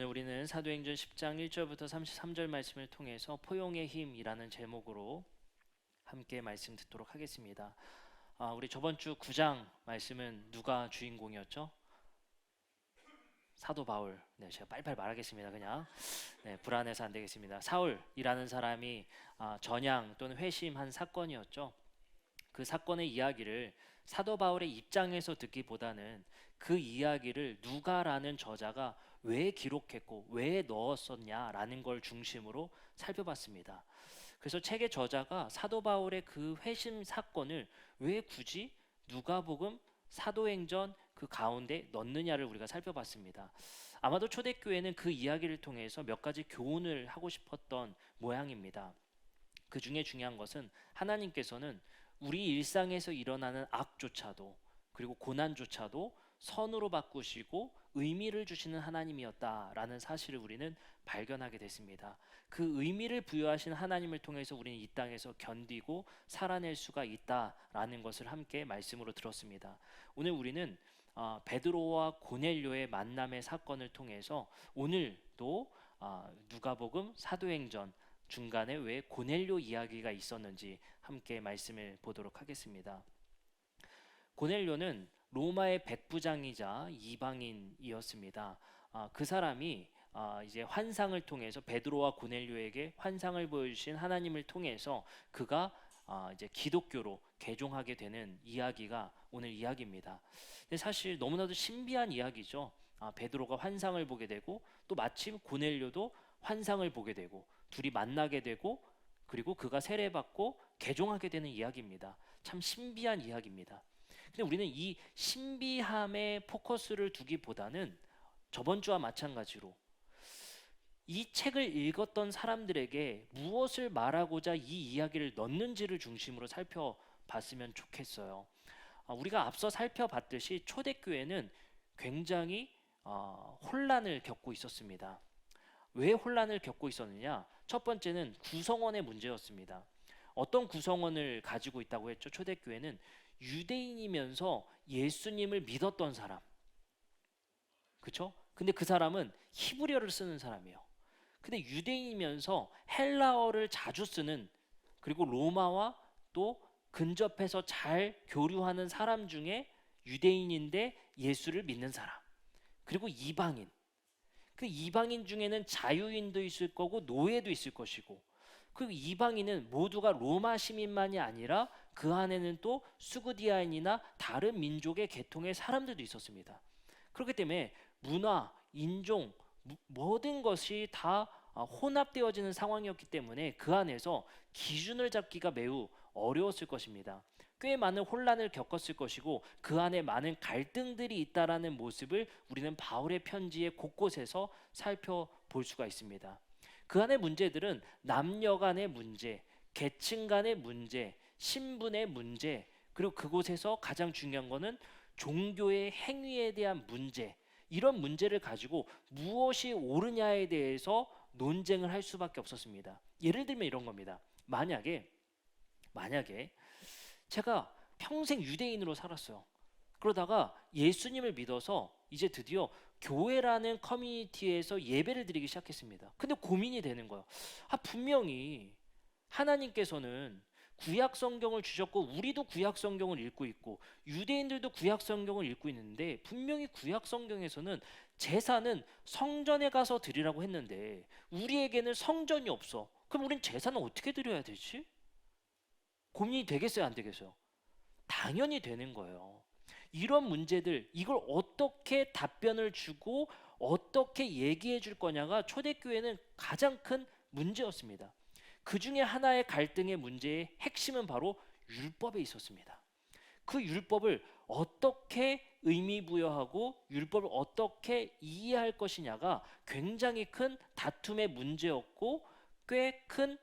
오늘 우리는 사도행전 10장 1절부터 33절 말씀을 통해서 포용의 힘이라는 제목으로 함께 말씀 듣도록 하겠습니다. 우리 저번 주 9장 말씀은 누가 주인공이었죠? 사도 바울. 네, 제가 빨리빨리 말하겠습니다. 그냥 불안해서 안 되겠습니다. 사울이라는 사람이 전향 또는 회심한 사건이었죠. 그 사건의 이야기를 사도 바울의 입장에서 듣기보다는 그 이야기를 누가라는 저자가 왜 기록했고 왜 넣었었냐라는 걸 중심으로 살펴봤습니다. 그래서 책의 저자가 사도 바울의 그 회심 사건을 왜 굳이 누가복음, 사도행전 그 가운데 넣느냐를 우리가 살펴봤습니다. 아마도 초대교회는 그 이야기를 통해서 몇 가지 교훈을 하고 싶었던 모양입니다. 그 중에 중요한 것은 하나님께서는 우리 일상에서 일어나는 악조차도 그리고 고난조차도 선으로 바꾸시고 의미를 주시는 하나님이었다라는 사실을 우리는 발견하게 됐습니다. 그 의미를 부여하신 하나님을 통해서 우리는 이 땅에서 견디고 살아낼 수가 있다라는 것을 함께 말씀으로 들었습니다. 오늘 우리는 베드로와 고넬료의 만남의 사건을 통해서 오늘도 누가복음, 사도행전 중간에 왜 고넬료 이야기가 있었는지 함께 말씀을 보도록 하겠습니다. 고넬료는 로마의 백부장이자 이방인이었습니다. 그 사람이 이제 환상을 통해서 베드로와 고넬료에게 환상을 보여주신 하나님을 통해서 그가 이제 기독교로 개종하게 되는 이야기가 오늘 이야기입니다. 근데 사실 너무나도 신비한 이야기죠. 베드로가 환상을 보게 되고 또 마침 고넬료도 환상을 보게 되고 둘이 만나게 되고 그리고 그가 세례받고 개종하게 되는 이야기입니다. 참 신비한 이야기입니다. 근데 우리는 이 신비함에 포커스를 두기보다는 저번 주와 마찬가지로 이 책을 읽었던 사람들에게 무엇을 말하고자 이 이야기를 넣는지를 중심으로 살펴봤으면 좋겠어요. 우리가 앞서 살펴봤듯이 초대교회는 굉장히 혼란을 겪고 있었습니다. 왜 혼란을 겪고 있었느냐? 첫 번째는 구성원의 문제였습니다. 어떤 구성원을 가지고 있다고 했죠? 초대교회는 유대인이면서 예수님을 믿었던 사람, 그렇죠? 근데 그 사람은 히브리어를 쓰는 사람이에요. 근데 유대인이면서 헬라어를 자주 쓰는, 그리고 로마와 또 근접해서 잘 교류하는 사람 중에 유대인인데 예수를 믿는 사람, 그리고 이방인. 그 이방인 중에는 자유인도 있을 거고 노예도 있을 것이고, 그 이방인은 모두가 로마 시민만이 아니라 그 안에는 또 수구디아인이나 다른 민족의 계통의 사람들도 있었습니다. 그렇기 때문에 문화, 인종, 모든 것이 다 혼합되어지는 상황이었기 때문에 그 안에서 기준을 잡기가 매우 어려웠을 것입니다. 꽤 많은 혼란을 겪었을 것이고 그 안에 많은 갈등들이 있다라는 모습을 우리는 바울의 편지의 곳곳에서 살펴볼 수가 있습니다. 그 안의 문제들은 남녀 간의 문제, 계층 간의 문제, 신분의 문제, 그리고 그곳에서 가장 중요한 거는 종교의 행위에 대한 문제, 이런 문제를 가지고 무엇이 옳으냐에 대해서 논쟁을 할 수밖에 없었습니다. 예를 들면 이런 겁니다. 만약에 제가 평생 유대인으로 살았어요. 그러다가 예수님을 믿어서 이제 드디어 교회라는 커뮤니티에서 예배를 드리기 시작했습니다. 근데 고민이 되는 거예요. 분명히 하나님께서는 구약 성경을 주셨고 우리도 구약 성경을 읽고 있고 유대인들도 구약 성경을 읽고 있는데 분명히 구약 성경에서는 제사는 성전에 가서 드리라고 했는데 우리에게는 성전이 없어. 그럼 우린 제사는 어떻게 드려야 되지? 고민이 되겠어요, 안 되겠어요? 당연히 되는 거예요. 이런 문제들, 이걸 어떻게 답변을 주고 어떻게 얘기해 줄 거냐가 초대교회는 가장 큰 문제였습니다. 그 중에 하나의 갈등의 문제의 핵심은 바로 율법에 있었습니다. 그 율법을 어떻게 의미 부여하고 율법을 어떻게 이해할 것이냐가 굉장히 큰 다툼의 문제였고 꽤 큰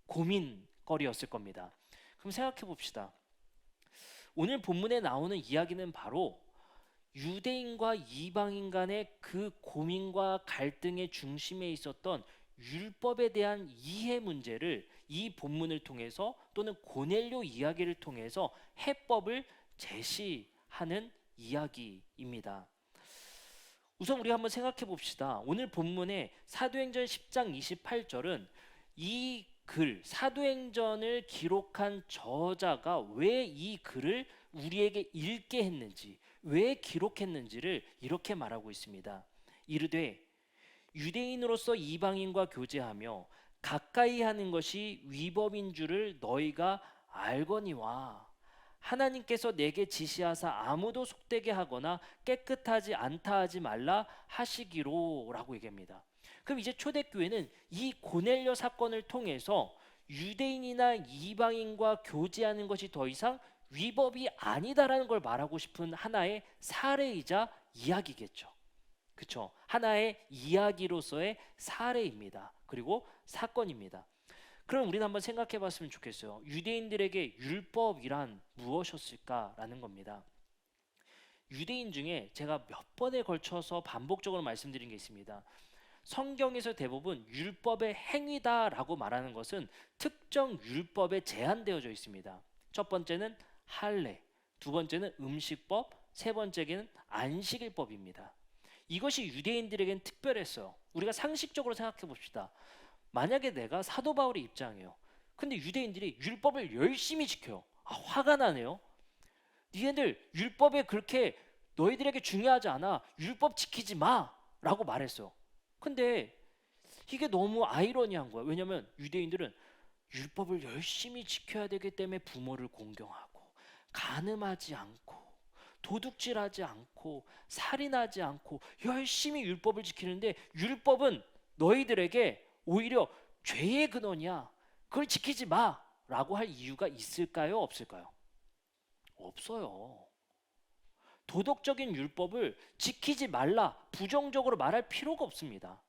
고민거리였을 겁니다. 그럼 생각해 봅시다. 오늘 본문에 나오는 이야기는 바로 유대인과 이방인 간의 그 고민과 갈등의 중심에 있었던 율법에 대한 이해 문제를 이 본문을 통해서 또는 고넬료 이야기를 통해서 해법을 제시하는 이야기입니다. 우선 우리 한번 생각해 봅시다. 오늘 본문의 사도행전 10장 28절은 이 글, 사도행전을 기록한 저자가 왜 이 글을 우리에게 읽게 했는지, 왜 기록했는지를 이렇게 말하고 있습니다. 이르되 유대인으로서 이방인과 교제하며 가까이 하는 것이 위법인 줄을 너희가 알거니와 하나님께서 내게 지시하사 아무도 속되게 하거나 깨끗하지 않다 하지 말라 하시기로 라고 얘기합니다. 그럼 이제 초대교회는 이 고넬료 사건을 통해서 유대인이나 이방인과 교제하는 것이 더 이상 위법이 아니다라는 걸 말하고 싶은 하나의 사례이자 이야기겠죠. 그렇죠? 하나의 이야기로서의 사례입니다. 그리고 사건입니다. 그럼 우리는 한번 생각해 봤으면 좋겠어요. 유대인들에게 율법이란 무엇이었을까라는 겁니다. 유대인 중에 제가 몇 번에 걸쳐서 반복적으로 말씀드린 게 있습니다. 성경에서 대부분 율법의 행위다라고 말하는 것은 특정 율법에 제한되어져 있습니다. 첫 번째는 할례, 두 번째는 음식법, 세 번째는 안식일법입니다. 이것이 유대인들에겐 특별했어요. 우리가 상식적으로 생각해 봅시다. 만약에 내가 사도 바울의 입장이에요. 근데 유대인들이 율법을 열심히 지켜요. 화가 나네요. 니네들 율법에 그렇게 너희들에게 중요하지 않아. 율법 지키지 마 라고 말했어요. 근데 이게 너무 아이러니한 거예요. 왜냐하면 유대인들은 율법을 열심히 지켜야 되기 때문에 부모를 공경하고 간음하지 않고 도둑질하지 않고 살인하지 않고 열심히 율법을 지키는데 율법은 너희들에게 오히려 죄의 근원이야. 그걸 지키지 마라고 할 이유가 있을까요? 없을까요? 없어요. 도덕적인 율법을 지키지 말라 부정적으로 말할 필요가 없습니다.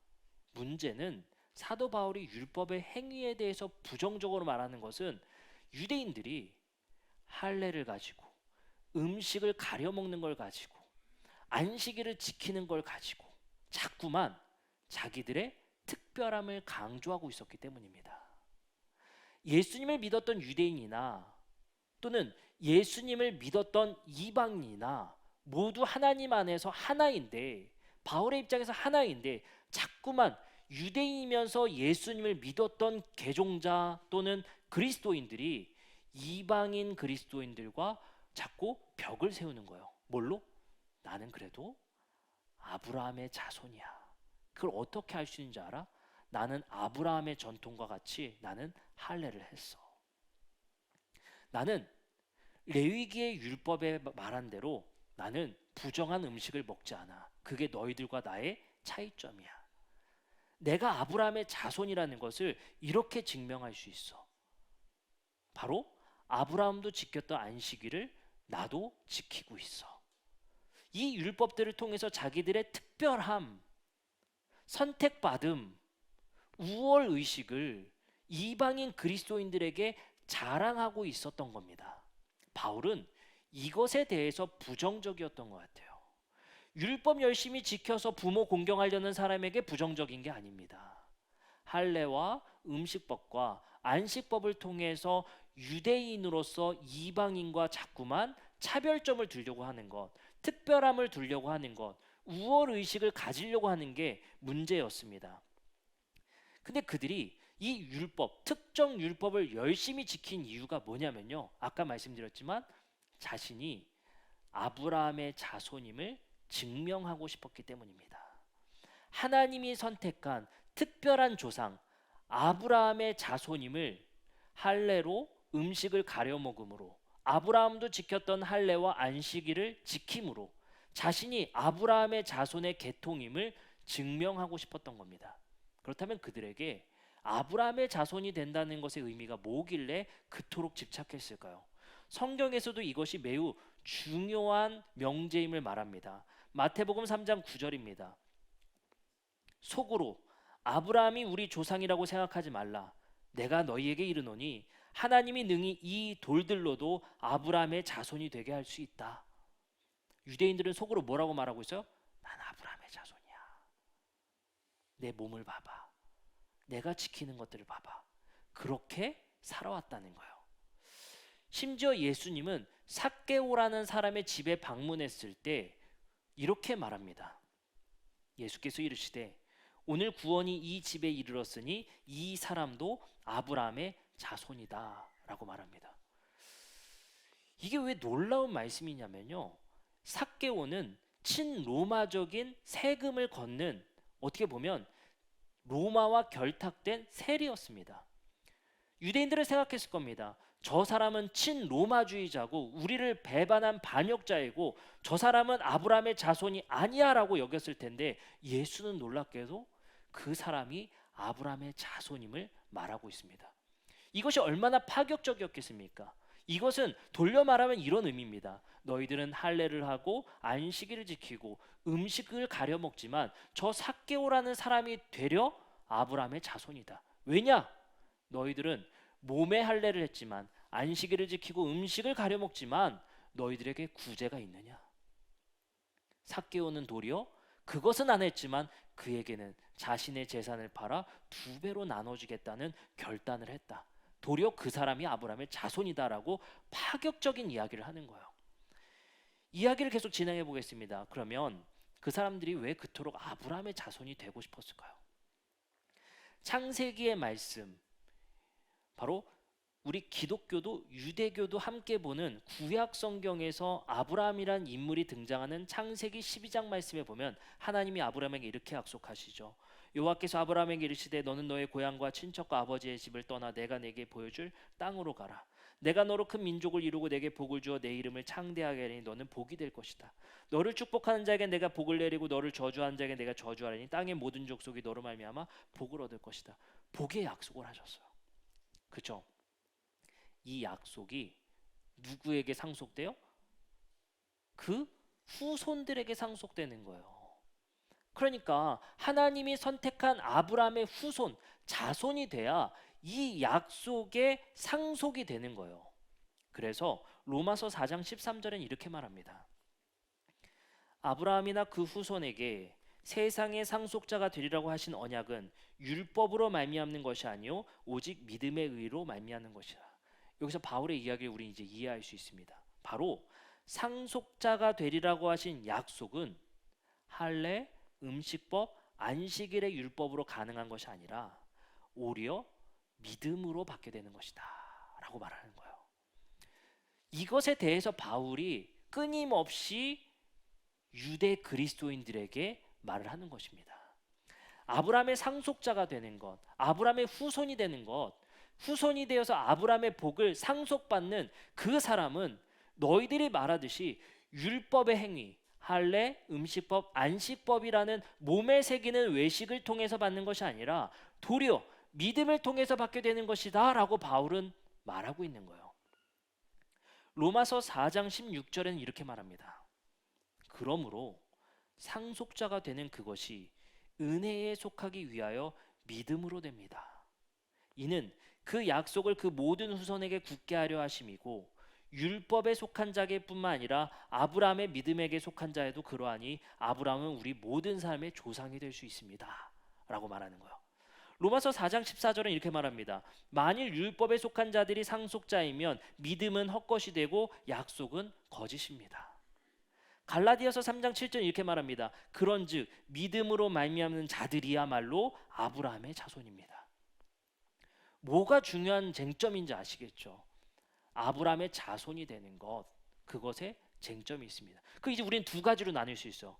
문제는 사도 바울이 율법의 행위에 대해서 부정적으로 말하는 것은 유대인들이 할례를 가지고 음식을 가려 먹는 걸 가지고 안식일을 지키는 걸 가지고 자꾸만 자기들의 특별함을 강조하고 있었기 때문입니다. 예수님을 믿었던 유대인이나 또는 예수님을 믿었던 이방인이나 모두 하나님 안에서 하나인데 바울의 입장에서 하나인데 자꾸만 유대인이면서 예수님을 믿었던 개종자 또는 그리스도인들이 이방인 그리스도인들과 자꾸 벽을 세우는 거예요. 뭘로? 나는 그래도 아브라함의 자손이야. 그걸 어떻게 할 수 있는지 알아? 나는 아브라함의 전통과 같이 나는 할례를 했어. 나는 레위기의 율법에 말한 대로 나는 부정한 음식을 먹지 않아. 그게 너희들과 나의 차이점이야. 내가 아브라함의 자손이라는 것을 이렇게 증명할 수 있어. 바로 아브라함도 지켰던 안식일을 나도 지키고 있어. 이 율법들을 통해서 자기들의 특별함, 선택받음, 우월 의식을 이방인 그리스도인들에게 자랑하고 있었던 겁니다. 바울은 이것에 대해서 부정적이었던 것 같아요. 율법 열심히 지켜서 부모 공경하려는 사람에게 부정적인 게 아닙니다. 할례와 음식법과 안식법을 통해서 유대인으로서 이방인과 자꾸만 차별점을 두려고 하는 것, 특별함을 두려고 하는 것, 우월 의식을 가지려고 하는 게 문제였습니다. 근데 그들이 이 율법, 특정 율법을 열심히 지킨 이유가 뭐냐면요. 아까 말씀드렸지만 자신이 아브라함의 자손임을 증명하고 싶었기 때문입니다. 하나님이 선택한 특별한 조상 아브라함의 자손임을 할례로 음식을 가려 먹음으로 아브라함도 지켰던 할례와 안식일을 지킴으로 자신이 아브라함의 자손의 계통임을 증명하고 싶었던 겁니다. 그렇다면 그들에게 아브라함의 자손이 된다는 것의 의미가 뭐길래 그토록 집착했을까요? 성경에서도 이것이 매우 중요한 명제임을 말합니다. 마태복음 3장 9절입니다. 속으로 아브라함이 우리 조상이라고 생각하지 말라. 내가 너희에게 이르노니 하나님이 능히 이 돌들로도 아브라함의 자손이 되게 할 수 있다. 유대인들은 속으로 뭐라고 말하고 있어요? 난 아브라함의 자손이야. 내 몸을 봐봐. 내가 지키는 것들을 봐봐. 그렇게 살아왔다는 거예요. 심지어 예수님은 삭개오라는 사람의 집에 방문했을 때 이렇게 말합니다. 예수께서 이르시되 오늘 구원이 이 집에 이르렀으니 이 사람도 아브라함의 자손이다 라고 말합니다. 이게 왜 놀라운 말씀이냐면요, 삭개오는 친로마적인 세금을 걷는, 어떻게 보면 로마와 결탁된 세리였습니다. 유대인들은 생각했을 겁니다. 저 사람은 친로마주의자고 우리를 배반한 반역자이고 저 사람은 아브라함의 자손이 아니야 라고 여겼을 텐데, 예수는 놀랍게도 그 사람이 아브라함의 자손임을 말하고 있습니다. 이것이 얼마나 파격적이었겠습니까? 이것은 돌려 말하면 이런 의미입니다. 너희들은 할례를 하고 안식일을 지키고 음식을 가려 먹지만 저 삭개오라는 사람이 되려 아브라함의 자손이다. 왜냐? 너희들은 몸에 할례를 했지만 안식일을 지키고 음식을 가려 먹지만 너희들에게 구제가 있느냐? 삭개오는 도리어 그것은 안 했지만 그에게는 자신의 재산을 팔아 2배로 나눠주겠다는 결단을 했다. 도리어 그 사람이 아브라함의 자손이다라고 파격적인 이야기를 하는 거예요. 이야기를 계속 진행해 보겠습니다. 그러면 그 사람들이 왜 그토록 아브라함의 자손이 되고 싶었을까요? 창세기의 말씀, 바로 우리 기독교도 유대교도 함께 보는 구약 성경에서 아브라함이란 인물이 등장하는 창세기 12장 말씀에 보면 하나님이 아브라함에게 이렇게 약속하시죠. 여호와께서 아브라함에게 이르시되 너는 너의 고향과 친척과 아버지의 집을 떠나 내가 내게 보여줄 땅으로 가라. 내가 너로 큰 민족을 이루고 내게 복을 주어 내 이름을 창대하게 하리니 너는 복이 될 것이다. 너를 축복하는 자에게 내가 복을 내리고 너를 저주하는 자에게 내가 저주하리니 땅의 모든 족속이 너로 말미암아 복을 얻을 것이다. 복의 약속을 하셨어요. 그렇죠? 이 약속이 누구에게 상속돼요? 그 후손들에게 상속되는 거예요. 그러니까 하나님이 선택한 아브라함의 후손, 자손이 돼야 이 약속의 상속이 되는 거예요. 그래서 로마서 4장 13절엔 이렇게 말합니다. 아브라함이나 그 후손에게 세상의 상속자가 되리라고 하신 언약은 율법으로 말미암는 것이 아니요 오직 믿음의 의로 말미암는 것이라. 여기서 바울의 이야기를 우리 이제 이해할 수 있습니다. 바로 상속자가 되리라고 하신 약속은 할례, 음식법, 안식일의 율법으로 가능한 것이 아니라 오히려 믿음으로 받게 되는 것이다 라고 말하는 거예요. 이것에 대해서 바울이 끊임없이 유대 그리스도인들에게 말을 하는 것입니다. 아브라함의 상속자가 되는 것, 아브라함의 후손이 되는 것, 후손이 되어서 아브라함의 복을 상속받는 그 사람은 너희들이 말하듯이 율법의 행위, 할례, 음식법, 안식법이라는 몸에 새기는 외식을 통해서 받는 것이 아니라 도리어 믿음을 통해서 받게 되는 것이다 라고 바울은 말하고 있는 거예요. 로마서 4장 16절에는 이렇게 말합니다. 그러므로 상속자가 되는 그것이 은혜에 속하기 위하여 믿음으로 됩니다. 이는 그 약속을 그 모든 후손에게 굳게 하려 하심이고 율법에 속한 자에게뿐만 아니라 아브라함의 믿음에게 속한 자에도 그러하니 아브라함은 우리 모든 사람의 조상이 될 수 있습니다 라고 말하는 거예요. 로마서 4장 14절은 이렇게 말합니다. 만일 율법에 속한 자들이 상속자이면 믿음은 헛것이 되고 약속은 거짓입니다. 갈라디아서 3장 7절 이렇게 말합니다. 그런즉 믿음으로 말미암는 자들이야말로 아브라함의 자손입니다. 뭐가 중요한 쟁점인지 아시겠죠? 아브라함의 자손이 되는 것, 그것에 쟁점이 있습니다. 그 이제 우리는 두 가지로 나눌 수 있어.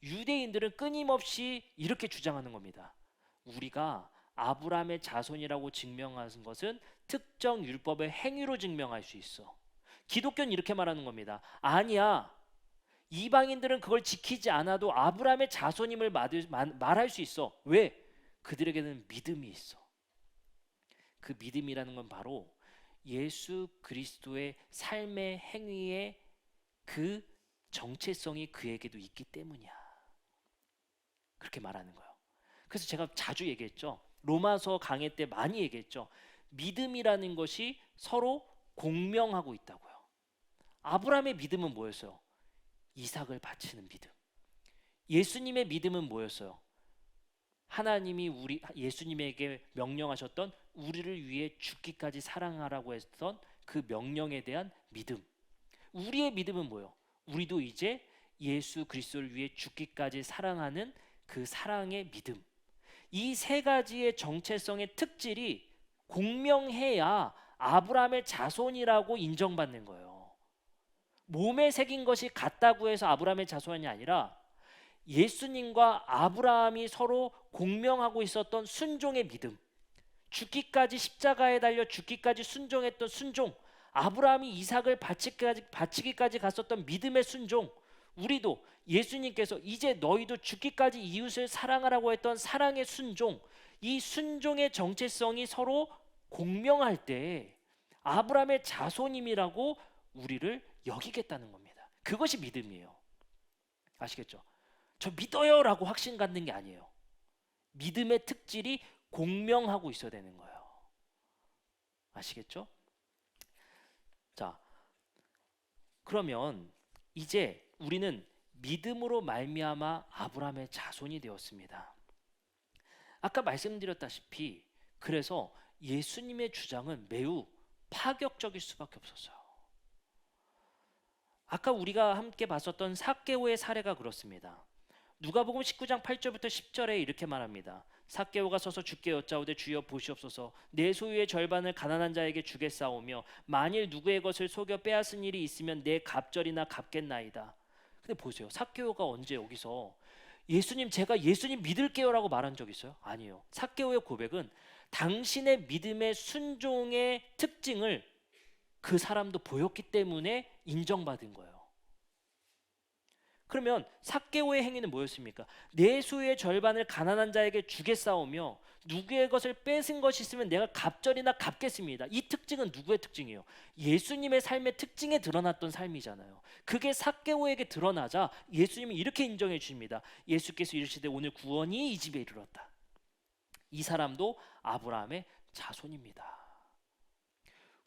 유대인들은 끊임없이 이렇게 주장하는 겁니다. 우리가 아브라함의 자손이라고 증명하는 것은 특정 율법의 행위로 증명할 수 있어. 기독교는 이렇게 말하는 겁니다. 아니야. 이방인들은 그걸 지키지 않아도 아브라함의 자손임을 말할 수 있어. 왜? 그들에게는 믿음이 있어. 그 믿음이라는 건 바로 예수 그리스도의 삶의 행위의 그 정체성이 그에게도 있기 때문이야. 그렇게 말하는 거예요. 그래서 제가 자주 얘기했죠. 로마서 강의 때 많이 얘기했죠. 믿음이라는 것이 서로 공명하고 있다고요. 아브라함의 믿음은 뭐였어요? 이삭을 바치는 믿음. 예수님의 믿음은 뭐였어요? 하나님이 예수님에게 명령하셨던 우리를 위해 죽기까지 사랑하라고 했던 그 명령에 대한 믿음. 우리의 믿음은 뭐예요? 우리도 이제 예수 그리스도를 위해 죽기까지 사랑하는 그 사랑의 믿음. 이 세 가지의 정체성의 특질이 공명해야 아브라함의 자손이라고 인정받는 거예요. 몸에 새긴 것이 같다고 해서 아브라함의 자손이 아니라 예수님과 아브라함이 서로 공명하고 있었던 순종의 믿음, 죽기까지 십자가에 달려 죽기까지 순종했던 순종, 아브라함이 이삭을 바치기까지 갔었던 믿음의 순종, 우리도 예수님께서 이제 너희도 죽기까지 이웃을 사랑하라고 했던 사랑의 순종, 이 순종의 정체성이 서로 공명할 때 아브라함의 자손임이라고 우리를 여기겠다는 겁니다. 그것이 믿음이에요. 아시겠죠? 저 믿어요라고 확신 갖는 게 아니에요. 믿음의 특질이 공명하고 있어야 되는 거예요. 아시겠죠? 자, 그러면 이제 우리는 믿음으로 말미암아 아브라함의 자손이 되었습니다. 아까 말씀드렸다시피 그래서 예수님의 주장은 매우 파격적일 수밖에 없었어요. 아까 우리가 함께 봤었던 삭개오의 사례가 그렇습니다. 누가복음 19장 8절부터 10절에 이렇게 말합니다. 삭개오가 서서 주께 여짜오되 주여 보시옵소서 내 소유의 절반을 가난한 자에게 주겠사오며 만일 누구의 것을 속여 빼앗은 일이 있으면 내 갑절이나 갚겠나이다. 근데 보세요. 삭개오가 언제 여기서 예수님 제가 예수님 믿을게요라고 말한 적 있어요? 아니에요. 삭개오의 고백은 당신의 믿음의 순종의 특징을 그 사람도 보였기 때문에 인정받은 거예요. 그러면 삭개오의 행위는 뭐였습니까? 내 소유의 절반을 가난한 자에게 주겠사오며 누구의 것을 뺏은 것이 있으면 내가 갑절이나 갚겠습니다. 이 특징은 누구의 특징이에요? 예수님의 삶의 특징에 드러났던 삶이잖아요. 그게 삭개오에게 드러나자 예수님이 이렇게 인정해 주십니다. 예수께서 이르시되 오늘 구원이 이 집에 이르렀다. 이 사람도 아브라함의 자손입니다.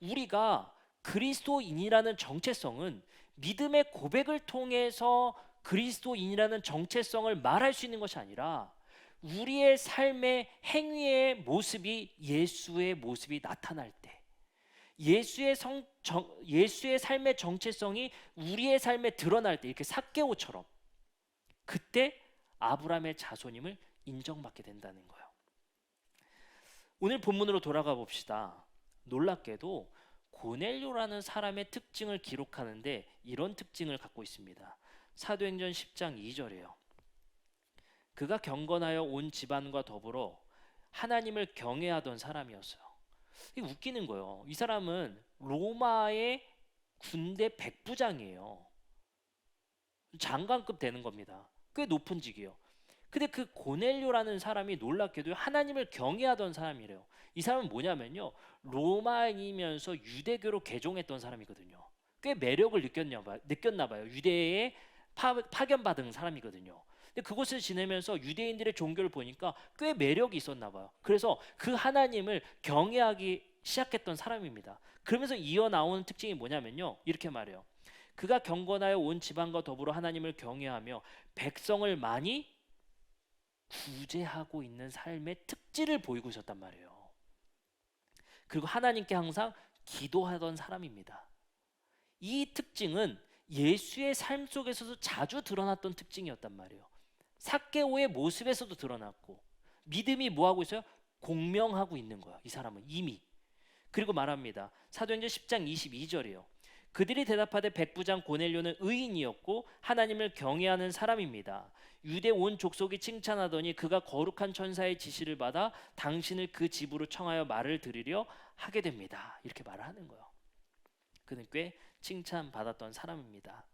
우리가 그리스도인이라는 정체성은 믿음의 고백을 통해서 그리스도인이라는 정체성을 말할 수 있는 것이 아니라 우리의 삶의 행위의 모습이 예수의 모습이 나타날 때 예수의 삶의 정체성이 우리의 삶에 드러날 때 이렇게 삭개오처럼 그때 아브라함의 자손임을 인정받게 된다는 거예요. 오늘 본문으로 돌아가 봅시다. 놀랍게도 고넬료라는 사람의 특징을 기록하는데 이런 특징을 갖고 있습니다. 사도행전 10장 2절이에요. 그가 경건하여 온 집안과 더불어 하나님을 경외하던 사람이었어요. 이게 웃기는 거예요. 이 사람은 로마의 군대 백부장이에요. 장관급 되는 겁니다. 꽤 높은 직이에요. 근데 그 고넬료라는 사람이 놀랍게도 하나님을 경외하던 사람이래요. 이 사람은 뭐냐면요, 로마인이면서 유대교로 개종했던 사람이거든요. 꽤 매력을 느꼈나 봐요. 유대에 파견받은 사람이거든요. 근데 그곳을 지내면서 유대인들의 종교를 보니까 꽤 매력이 있었나 봐요. 그래서 그 하나님을 경외하기 시작했던 사람입니다. 그러면서 이어나오는 특징이 뭐냐면요, 이렇게 말해요. 그가 경건하여 온 지방과 더불어 하나님을 경외하며 백성을 많이 구제하고 있는 삶의 특질을 보이고 있었단 말이에요. 그리고 하나님께 항상 기도하던 사람입니다. 이 특징은 예수의 삶 속에서도 자주 드러났던 특징이었단 말이에요. 삭개오의 모습에서도 드러났고 믿음이 뭐하고 있어요? 공명하고 있는 거야. 이 사람은 이미. 그리고 말합니다. 사도행전 10장 22절이에요. 그들이 대답하되 백부장 고넬료는 의인이었고 하나님을 경외하는 사람입니다. 유대 온 족속이 칭찬하더니 그가 거룩한 천사의 지시를 받아 당신을 그 집으로 청하여 말을 들으려 하게 됩니다. 이렇게 말을 하는 거예요. 그는 꽤 칭찬받았던 사람입니다.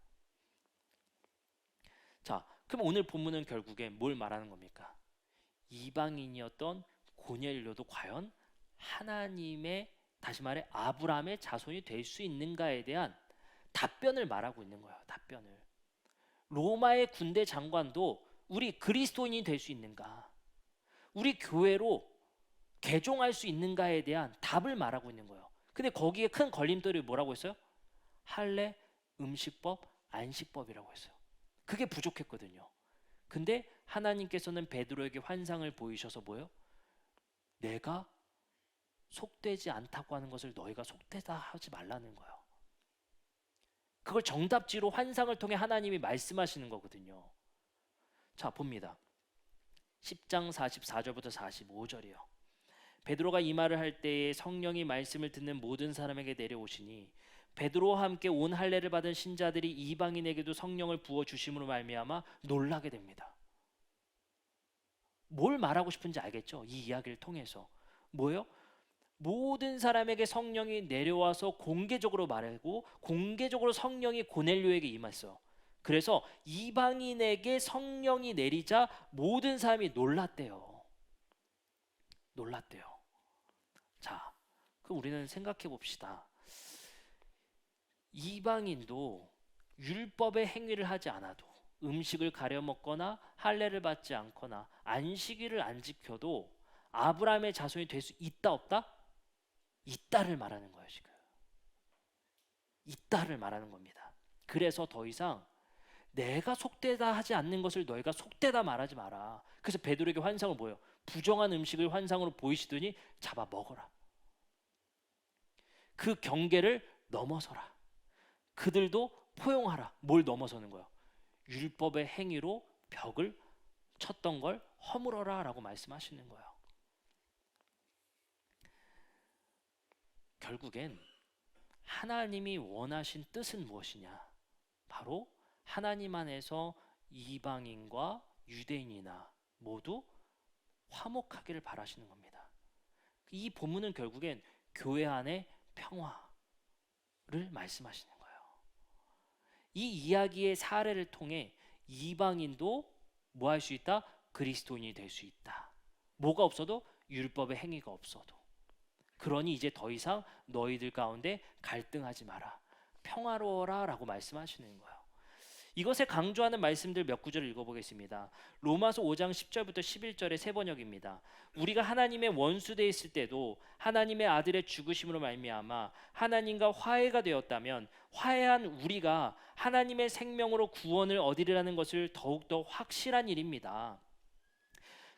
자, 그럼 오늘 본문은 결국에 뭘 말하는 겁니까? 이방인이었던 고넬료도 과연 하나님의, 다시 말해 아브라함의 자손이 될 수 있는가에 대한 답변을 말하고 있는 거예요. 답변을. 로마의 군대 장관도 우리 그리스도인이 될 수 있는가? 우리 교회로 개종할 수 있는가에 대한 답을 말하고 있는 거예요. 근데 거기에 큰 걸림돌이 뭐라고 했어요? 할례, 음식법, 안식법이라고 했어요. 그게 부족했거든요. 근데 하나님께서는 베드로에게 환상을 보이셔서 뭐예요? 내가 속되지 않다고 하는 것을 너희가 속되다 하지 말라는 거예요. 그걸 정답지로 환상을 통해 하나님이 말씀하시는 거거든요. 자, 봅니다. 10장 44절부터 45절이요. 베드로가 이 말을 할 때에 성령이 말씀을 듣는 모든 사람에게 내려오시니 베드로와 함께 온 할례를 받은 신자들이 이방인에게도 성령을 부어 주심으로 말미암아 놀라게 됩니다. 뭘 말하고 싶은지 알겠죠? 이 이야기를 통해서 뭐예요? 모든 사람에게 성령이 내려와서 공개적으로 말하고 공개적으로 성령이 고넬료에게 임했어요. 그래서 이방인에게 성령이 내리자 모든 사람이 놀랐대요. 놀랐대요. 자, 그럼 우리는 생각해 봅시다. 이방인도 율법의 행위를 하지 않아도 음식을 가려 먹거나 할례를 받지 않거나 안식일을 안 지켜도 아브라함의 자손이 될 수 있다 없다? 있다를 말하는 거예요. 지금 있다를 말하는 겁니다. 그래서 더 이상 내가 속되다 하지 않는 것을 너희가 속되다 말하지 마라. 그래서 베드로에게 환상을 보여. 부정한 음식을 환상으로 보이시더니 잡아 먹어라. 그 경계를 넘어서라. 그들도 포용하라. 뭘 넘어서는 거야? 율법의 행위로 벽을 쳤던 걸 허물어라 라고 말씀하시는 거예요. 결국엔 하나님이 원하신 뜻은 무엇이냐? 바로 하나님 안에서 이방인과 유대인이나 모두 화목하기를 바라시는 겁니다. 이 본문은 결국엔 교회 안의 평화를 말씀하시는 거예요. 이 이야기의 사례를 통해 이방인도 뭐 할 수 있다? 그리스도인이 될 수 있다. 뭐가 없어도? 율법의 행위가 없어도. 그러니 이제 더 이상 너희들 가운데 갈등하지 마라. 평화로워라 라고 말씀하시는 거예요. 이것에 강조하는 말씀들 몇 구절을 읽어보겠습니다. 로마서 5장 10절부터 11절의 세 번역입니다. 우리가 하나님의 원수되어 있을 때도 하나님의 아들의 죽으심으로 말미암아 하나님과 화해가 되었다면 화해한 우리가 하나님의 생명으로 구원을 얻으리라는 것을 더욱더 확실한 일입니다.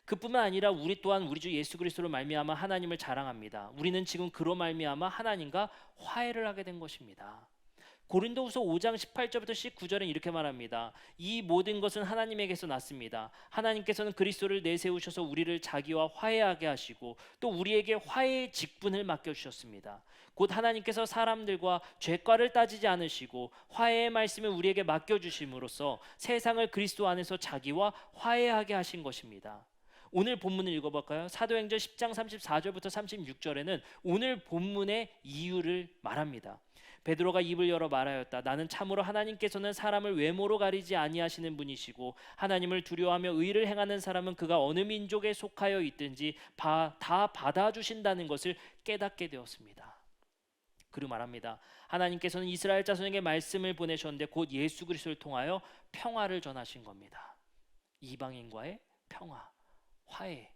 그뿐만 아니라 우리 또한 우리 주 예수 그리스도로 말미암아 하나님을 자랑합니다. 우리는 지금 그로 말미암아 하나님과 화해를 하게 된 것입니다. 고린도후서 5장 18절부터 19절은 이렇게 말합니다. 이 모든 것은 하나님에게서 났습니다. 하나님께서는 그리스도를 내세우셔서 우리를 자기와 화해하게 하시고 또 우리에게 화해의 직분을 맡겨주셨습니다. 곧 하나님께서 사람들과 죄과를 따지지 않으시고 화해의 말씀을 우리에게 맡겨주심으로써 세상을 그리스도 안에서 자기와 화해하게 하신 것입니다. 오늘 본문을 읽어볼까요? 사도행전 10장 34절부터 36절에는 오늘 본문의 이유를 말합니다. 베드로가 입을 열어 말하였다. 나는 참으로 하나님께서는 사람을 외모로 가리지 아니하시는 분이시고 하나님을 두려워하며 의를 행하는 사람은 그가 어느 민족에 속하여 있든지 다 받아주신다는 것을 깨닫게 되었습니다. 그리고 말합니다. 하나님께서는 이스라엘 자손에게 말씀을 보내셨는데 곧 예수 그리스도를 통하여 평화를 전하신 겁니다. 이방인과의 평화, 화해.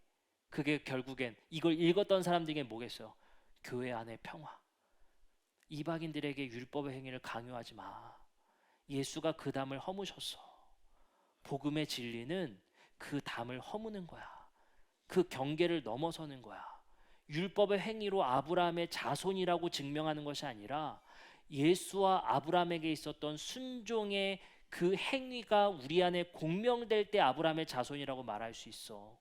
그게 결국엔 이걸 읽었던 사람들에게 뭐겠어요? 교회 안의 평화. 이방인들에게 율법의 행위를 강요하지 마. 예수가 그 담을 허무셨어. 복음의 진리는 그 담을 허무는 거야. 그 경계를 넘어서는 거야. 율법의 행위로 아브라함의 자손이라고 증명하는 것이 아니라 예수와 아브라함에게 있었던 순종의 그 행위가 우리 안에 공명될 때 아브라함의 자손이라고 말할 수 있어.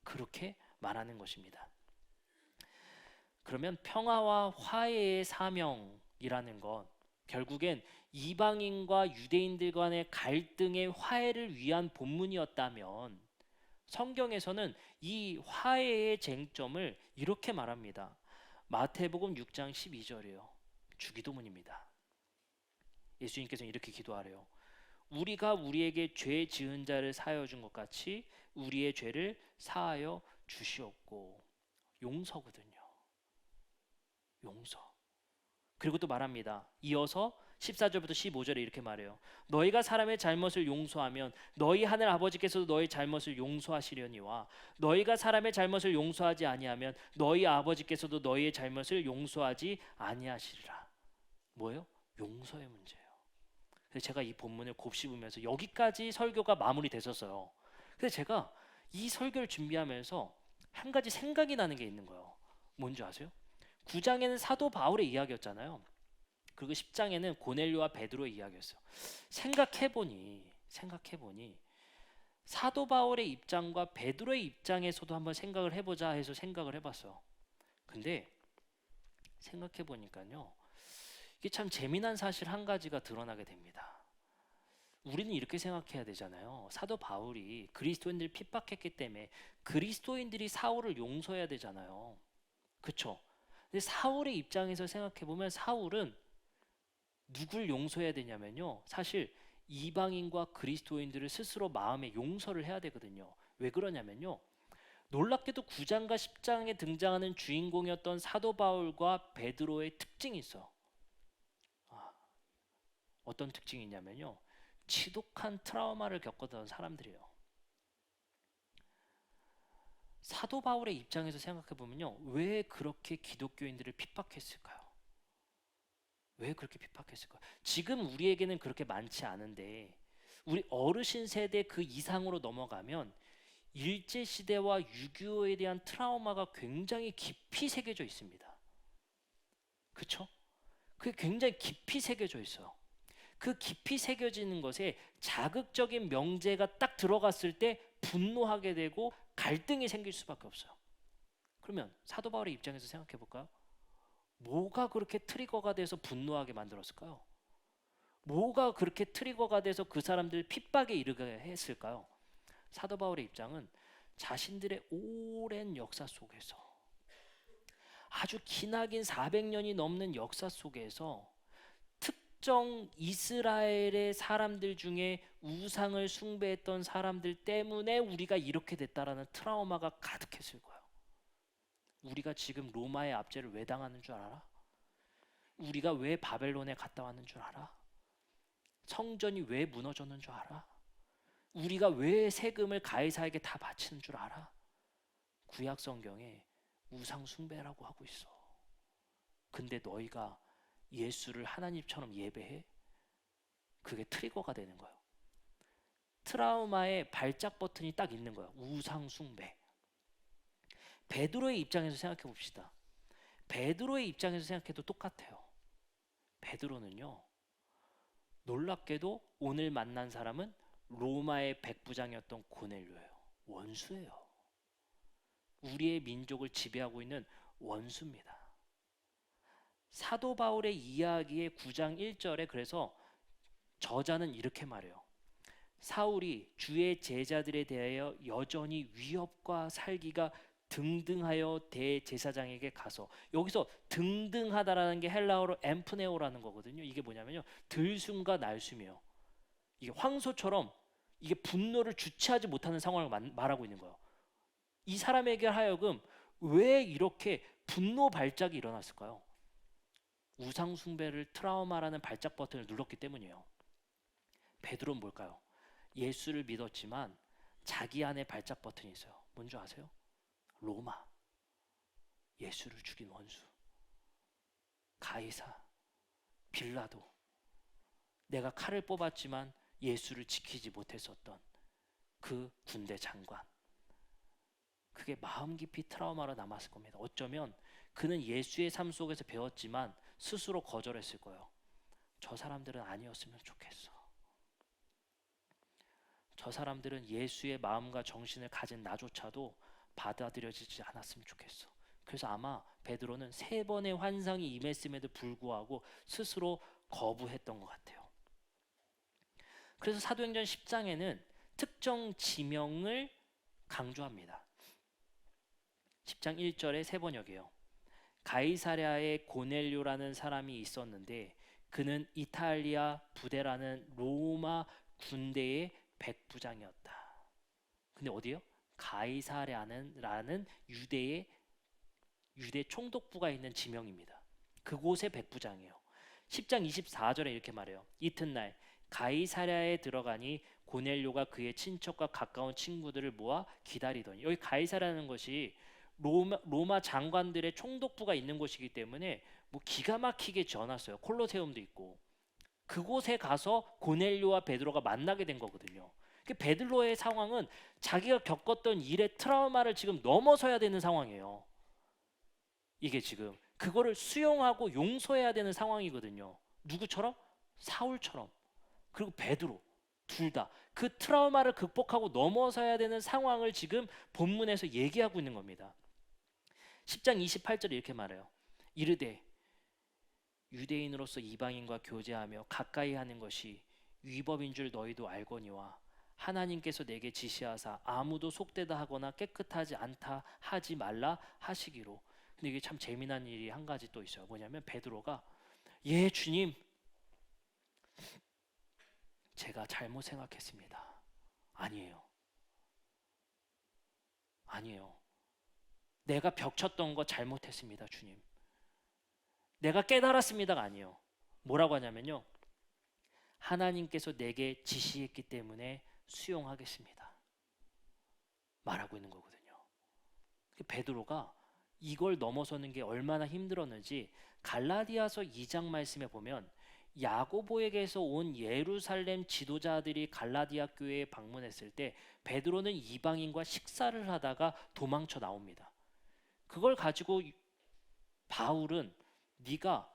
그렇게 말하는 것입니다. 그러면 평화와 화해의 사명이라는 것, 결국엔 이방인과 유대인들 간의 갈등의 화해를 위한 본문이었다면 성경에서는 이 화해의 쟁점을 이렇게 말합니다. 마태복음 6장 12절이에요. 주기도문입니다. 예수님께서는 이렇게 기도하래요. 우리가 우리에게 죄 지은 자를 사하여 준 것 같이 우리의 죄를 사하여 주시옵고. 용서거든요. 용서. 그리고 또 말합니다. 이어서 14절부터 15절에 이렇게 말해요. 너희가 사람의 잘못을 용서하면 너희 하늘 아버지께서도 너희 잘못을 용서하시려니와 너희가 사람의 잘못을 용서하지 아니하면 너희 아버지께서도 너희의 잘못을 용서하지 아니하시리라. 뭐예요? 용서의 문제예요. 그래서 제가 이 본문을 곱씹으면서 여기까지 설교가 마무리됐었어요. 근데 제가 이 설교를 준비하면서 한 가지 생각이 나는 게 있는 거예요. 뭔지 아세요? 9장에는 사도 바울의 이야기였잖아요. 그리고 10장에는 고넬료와 베드로의 이야기였어요. 생각해보니 사도 바울의 입장과 베드로의 입장에서도 한번 생각을 해보자 해서 생각을 해봤어요. 근데 생각해 보니까요, 이게 참 재미난 사실 한 가지가 드러나게 됩니다. 우리는 이렇게 생각해야 되잖아요. 사도 바울이 그리스도인들 핍박했기 때문에 그리스도인들이 사울을 용서해야 되잖아요. 그쵸? 근데 사울의 입장에서 생각해 보면 사울은 누굴 용서해야 되냐면요, 사실 이방인과 그리스도인들을 스스로 마음에 용서를 해야 되거든요. 왜 그러냐면요, 놀랍게도 9장과 10장에 등장하는 주인공이었던 사도 바울과 베드로의 특징이 있어. 아, 어떤 특징이 있냐면요, 지독한 트라우마를 겪었던 사람들이에요. 사도 바울의 입장에서 생각해 보면요, 왜 그렇게 기독교인들을 핍박했을까요? 왜 그렇게 핍박했을까요? 지금 우리에게는 그렇게 많지 않은데 우리 어르신 세대 그 이상으로 넘어가면 일제 시대와 6.25에 대한 트라우마가 굉장히 깊이 새겨져 있습니다. 그렇죠? 그게 굉장히 깊이 새겨져 있어요. 그 깊이 새겨지는 것에 자극적인 명제가 딱 들어갔을 때 분노하게 되고 갈등이 생길 수밖에 없어요. 그러면 사도 바울의 입장에서 생각해 볼까요? 뭐가 그렇게 트리거가 돼서 분노하게 만들었을까요? 뭐가 그렇게 트리거가 돼서 그 사람들 핍박에 이르게 했을까요? 사도 바울의 입장은 자신들의 오랜 역사 속에서, 아주 기나긴 400년이 넘는 역사 속에서 특정 이스라엘의 사람들 중에 우상을 숭배했던 사람들 때문에 우리가 이렇게 됐다라는 트라우마가 가득했을 거예요. 우리가 지금 로마의 압제를 왜 당하는 줄 알아? 우리가 왜 바벨론에 갔다 왔는 줄 알아? 성전이 왜 무너졌는 줄 알아? 우리가 왜 세금을 가이사에게 다 바치는 줄 알아? 구약 성경에 우상 숭배라고 하고 있어. 근데 너희가 예수를 하나님처럼 예배해? 그게 트리거가 되는 거예요. 트라우마의 발작 버튼이 딱 있는 거예요. 우상 숭배. 베드로의 입장에서 생각해 봅시다. 베드로의 입장에서 생각해도 똑같아요. 베드로는요, 놀랍게도 오늘 만난 사람은 로마의 백부장이었던 고넬료예요. 원수예요. 우리의 민족을 지배하고 있는 원수입니다. 사도 바울의 이야기의 9장 1절에 그래서 저자는 이렇게 말해요. 사울이 주의 제자들에 대하여 여전히 위협과 살기가 등등하여 대제사장에게 가서, 여기서 등등하다라는 게 헬라어로 엠프네오라는 거거든요. 이게 뭐냐면요, 들숨과 날숨이에요. 이게 황소처럼 이게 분노를 주체하지 못하는 상황을 말하고 있는 거예요. 이 사람에게 하여금 왜 이렇게 분노 발작이 일어났을까요? 우상 숭배를 트라우마라는 발작 버튼을 눌렀기 때문이에요. 베드로는 뭘까요? 예수를 믿었지만 자기 안에 발작 버튼이 있어요. 뭔지 아세요? 로마, 예수를 죽인 원수, 가이사, 빌라도, 내가 칼을 뽑았지만 예수를 지키지 못했었던 그 군대 장관. 그게 마음 깊이 트라우마로 남았을 겁니다. 어쩌면 그는 예수의 삶 속에서 배웠지만 스스로 거절했을 거예요. 저 사람들은 아니었으면 좋겠어. 저 사람들은 예수의 마음과 정신을 가진 나조차도 받아들여지지 않았으면 좋겠어. 그래서 아마 베드로는 3번의 환상이 임했음에도 불구하고 스스로 거부했던 것 같아요. 그래서 사도행전 10장에는 특정 지명을 강조합니다. 10장 1절에 세 번역이에요. 가이사랴에 고넬료라는 사람이 있었는데 그는 이탈리아 부대라는 로마 군대의 백부장이었다. 근데 어디요? 가이사랴라는 유대 총독부가 있는 지명입니다. 그곳의 백부장이에요. 10장 24절에 이렇게 말해요. 이튿날 가이사랴에 들어가니 고넬료가 그의 친척과 가까운 친구들을 모아 기다리더니, 여기 가이사랴라는 것이 로마 장관들의 총독부가 있는 곳이기 때문에 뭐 기가 막히게 지어놨어요. 콜로세움도 있고. 그곳에 가서 고넬료와 베드로가 만나게 된 거거든요. 베드로의 상황은 자기가 겪었던 일의 트라우마를 지금 넘어서야 되는 상황이에요. 이게 지금 그거를 수용하고 용서해야 되는 상황이거든요. 누구처럼? 사울처럼. 그리고 베드로. 둘 다 그 트라우마를 극복하고 넘어서야 되는 상황을 지금 본문에서 얘기하고 있는 겁니다. 10장 28절에 이렇게 말해요. 이르되 유대인으로서 이방인과 교제하며 가까이 하는 것이 위법인 줄 너희도 알거니와 하나님께서 내게 지시하사 아무도 속되다 하거나 깨끗하지 않다 하지 말라 하시기로. 근데 이게 참 재미난 일이 한 가지 또 있어요. 뭐냐면 베드로가 예 주님 제가 잘못 생각했습니다. 아니에요. 아니에요. 내가 벽 쳤던 거 잘못했습니다, 주님. 내가 깨달았습니다가 아니에요. 뭐라고 하냐면요. 하나님께서 내게 지시했기 때문에 수용하겠습니다. 말하고 있는 거거든요. 베드로가 이걸 넘어서는 게 얼마나 힘들었는지 갈라디아서 2장 말씀에 보면 야고보에게서 온 예루살렘 지도자들이 갈라디아 교회에 방문했을 때 베드로는 이방인과 식사를 하다가 도망쳐 나옵니다. 그걸 가지고 바울은 네가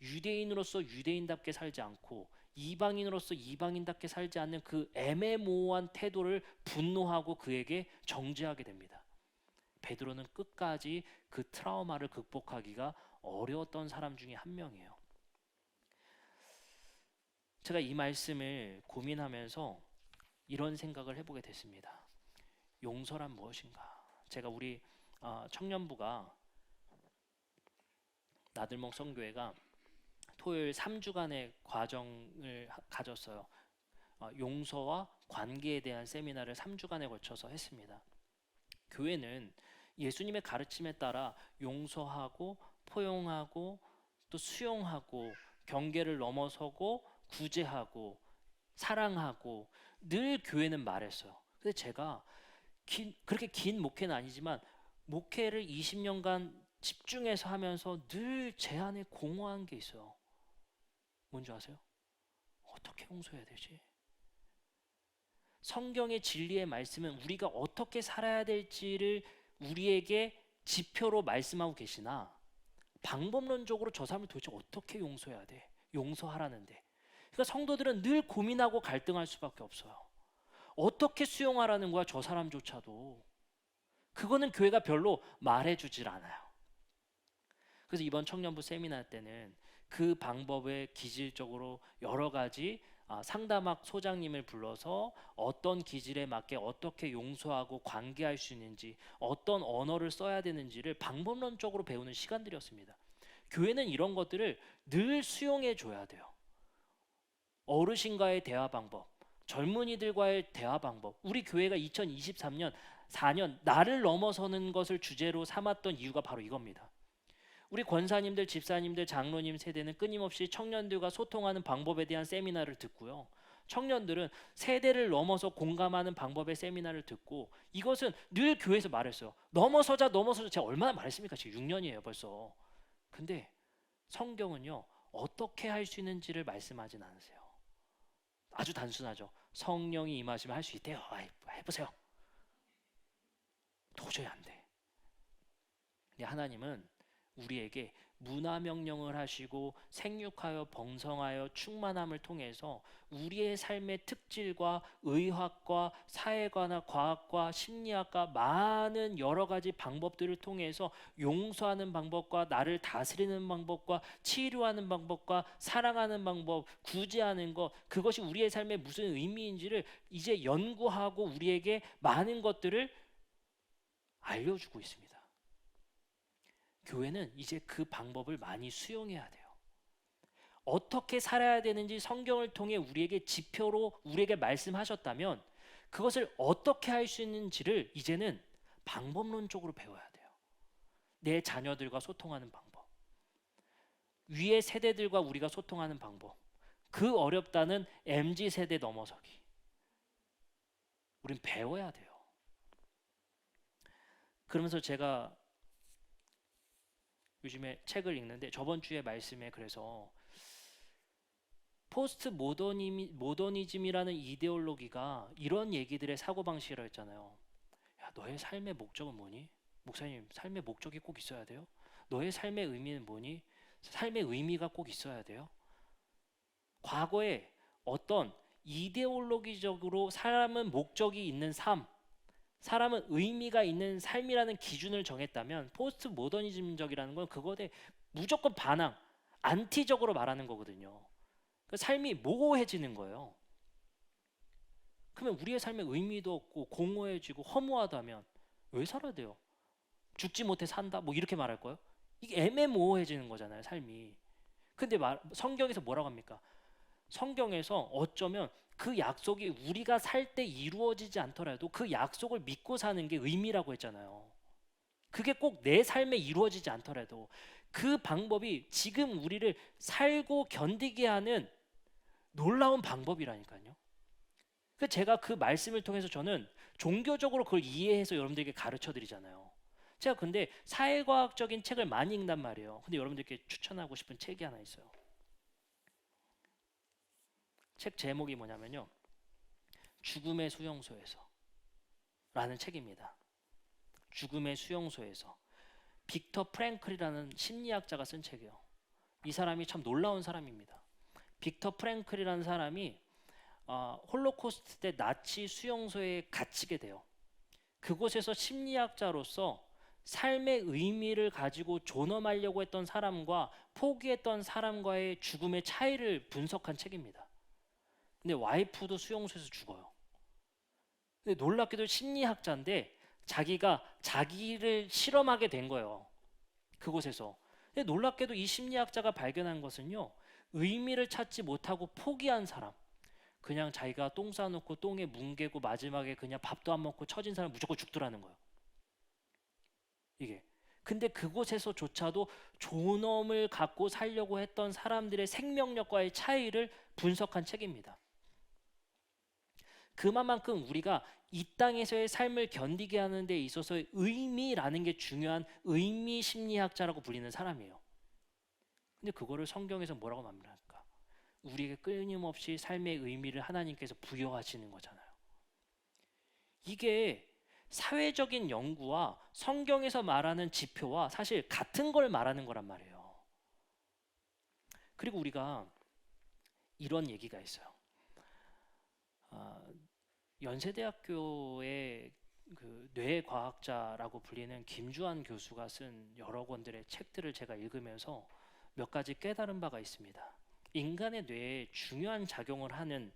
유대인으로서 유대인답게 살지 않고 이방인으로서 이방인답게 살지 않는 그 애매모호한 태도를 분노하고 그에게 정죄하게 됩니다. 베드로는 끝까지 그 트라우마를 극복하기가 어려웠던 사람 중에 한 명이에요. 제가 이 말씀을 고민하면서 이런 생각을 해보게 됐습니다. 용서란 무엇인가? 제가 우리 청년부가 나들목 선교회가 토요일 3주간의 과정을 가졌어요. 용서와 관계에 대한 세미나를 3주간에 걸쳐서 했습니다. 교회는 예수님의 가르침에 따라 용서하고 포용하고 또 수용하고 경계를 넘어서고 구제하고 사랑하고 늘 교회는 말했어요. 근데 제가 그렇게 긴 목회는 아니지만 목회를 20년간 집중해서 하면서 늘 제 안에 공허한 게 있어요. 뭔지 아세요? 어떻게 용서해야 되지? 성경의 진리의 말씀은 우리가 어떻게 살아야 될지를 우리에게 지표로 말씀하고 계시나 방법론적으로 저 사람을 도대체 어떻게 용서해야 돼? 용서하라는데. 그러니까 성도들은 늘 고민하고 갈등할 수밖에 없어요. 어떻게 수용하라는 거야, 저 사람조차도. 그거는 교회가 별로 말해주질 않아요. 그래서 이번 청년부 세미나 때는 그 방법에 기질적으로 여러 가지 상담학 소장님을 불러서 어떤 기질에 맞게 어떻게 용서하고 관계할 수 있는지, 어떤 언어를 써야 되는지를 방법론적으로 배우는 시간들이었습니다. 교회는 이런 것들을 늘 수용해 줘야 돼요. 어르신과의 대화 방법, 젊은이들과의 대화 방법. 우리 교회가 2023년 4년 나를 넘어서는 것을 주제로 삼았던 이유가 바로 이겁니다. 우리 권사님들, 집사님들, 장로님 세대는 끊임없이 청년들과 소통하는 방법에 대한 세미나를 듣고요. 청년들은 세대를 넘어서 공감하는 방법의 세미나를 듣고 이것은 늘 교회에서 말했어요. 넘어서자. 제가 얼마나 말했습니까? 지금 6년이에요 벌써. 근데 성경은요. 어떻게 할 수 있는지를 말씀하진 않으세요. 아주 단순하죠. 성령이 임하시면 할 수 있대요. 해보세요. 도저히 안 돼. 근데 하나님은 우리에게 문화명령을 하시고 생육하여 번성하여 충만함을 통해서 우리의 삶의 특질과 의학과 사회과나 과학과 심리학과 많은 여러 가지 방법들을 통해서 용서하는 방법과 나를 다스리는 방법과 치료하는 방법과 사랑하는 방법, 구제하는 것, 그것이 우리의 삶에 무슨 의미인지를 이제 연구하고 우리에게 많은 것들을 알려주고 있습니다. 교회는 이제 그 방법을 많이 수용해야 돼요. 어떻게 살아야 되는지 성경을 통해 우리에게 지표로 우리에게 말씀하셨다면 그것을 어떻게 할 수 있는지를 이제는 방법론적으로 배워야 돼요. 내 자녀들과 소통하는 방법, 위의 세대들과 우리가 소통하는 방법, 그 어렵다는 MZ세대 넘어서기. 우린 배워야 돼요. 그러면서 제가 요즘에 책을 읽는데 저번 주에 말씀에 그래서 포스트 모더니즘이라는 이데올로기가 이런 얘기들의 사고방식이라고 했잖아요. 야, 너의 삶의 목적은 뭐니? 목사님, 삶의 목적이 꼭 있어야 돼요? 너의 삶의 의미는 뭐니? 삶의 의미가 꼭 있어야 돼요? 과거에 어떤 이데올로기적으로 사람은 목적이 있는 삶, 사람은 의미가 있는 삶이라는 기준을 정했다면 포스트 모더니즘적이라는 건 그거에 무조건 반항, 안티적으로 말하는 거거든요. 그 삶이 모호해지는 거예요. 그러면 우리의 삶에 의미도 없고 공허해지고 허무하다면 왜 살아야 돼요? 죽지 못해 산다? 뭐 이렇게 말할 거예요? 이게 애매모호해지는 거잖아요, 삶이. 근데 성경에서 뭐라고 합니까? 성경에서 어쩌면 그 약속이 우리가 살 때 이루어지지 않더라도 그 약속을 믿고 사는 게 의미라고 했잖아요. 그게 꼭 내 삶에 이루어지지 않더라도 그 방법이 지금 우리를 살고 견디게 하는 놀라운 방법이라니까요. 제가 그 말씀을 통해서 저는 종교적으로 그걸 이해해서 여러분들에게 가르쳐 드리잖아요. 제가 근데 사회과학적인 책을 많이 읽단 말이에요. 근데 여러분들께 추천하고 싶은 책이 하나 있어요. 책 제목이 뭐냐면요, 죽음의 수용소에서 라는 책입니다. 죽음의 수용소에서. 빅터 프랭클이라는 심리학자가 쓴 책이에요. 이 사람이 참 놀라운 사람입니다. 빅터 프랭클이라는 사람이 홀로코스트 때 나치 수용소에 갇히게 돼요. 그곳에서 심리학자로서 삶의 의미를 가지고 존엄하려고 했던 사람과 포기했던 사람과의 죽음의 차이를 분석한 책입니다. 근데 와이프도 수용소에서 죽어요. 근데 놀랍게도 심리학자인데 자기가 자기를 실험하게 된 거예요, 그곳에서. 근데 놀랍게도 이 심리학자가 발견한 것은요, 의미를 찾지 못하고 포기한 사람, 그냥 자기가 똥 싸놓고 똥에 뭉개고 마지막에 그냥 밥도 안 먹고 처진 사람 무조건 죽더라는 거예요, 이게. 근데 그곳에서조차도 존엄을 갖고 살려고 했던 사람들의 생명력과의 차이를 분석한 책입니다. 그만큼 우리가 이 땅에서의 삶을 견디게 하는 데 있어서의 의미라는 게 중요한 의미 심리학자라고 불리는 사람이에요. 근데 그거를 성경에서 뭐라고 말합니까? 우리에게 끊임없이 삶의 의미를 하나님께서 부여하시는 거잖아요. 이게 사회적인 연구와 성경에서 말하는 지표와 사실 같은 걸 말하는 거란 말이에요. 그리고 우리가 이런 얘기가 있어요. 연세대학교의 그 뇌과학자라고 불리는 김주환 교수가 쓴 여러 권들의 책들을 제가 읽으면서 몇 가지 깨달은 바가 있습니다. 인간의 뇌에 중요한 작용을 하는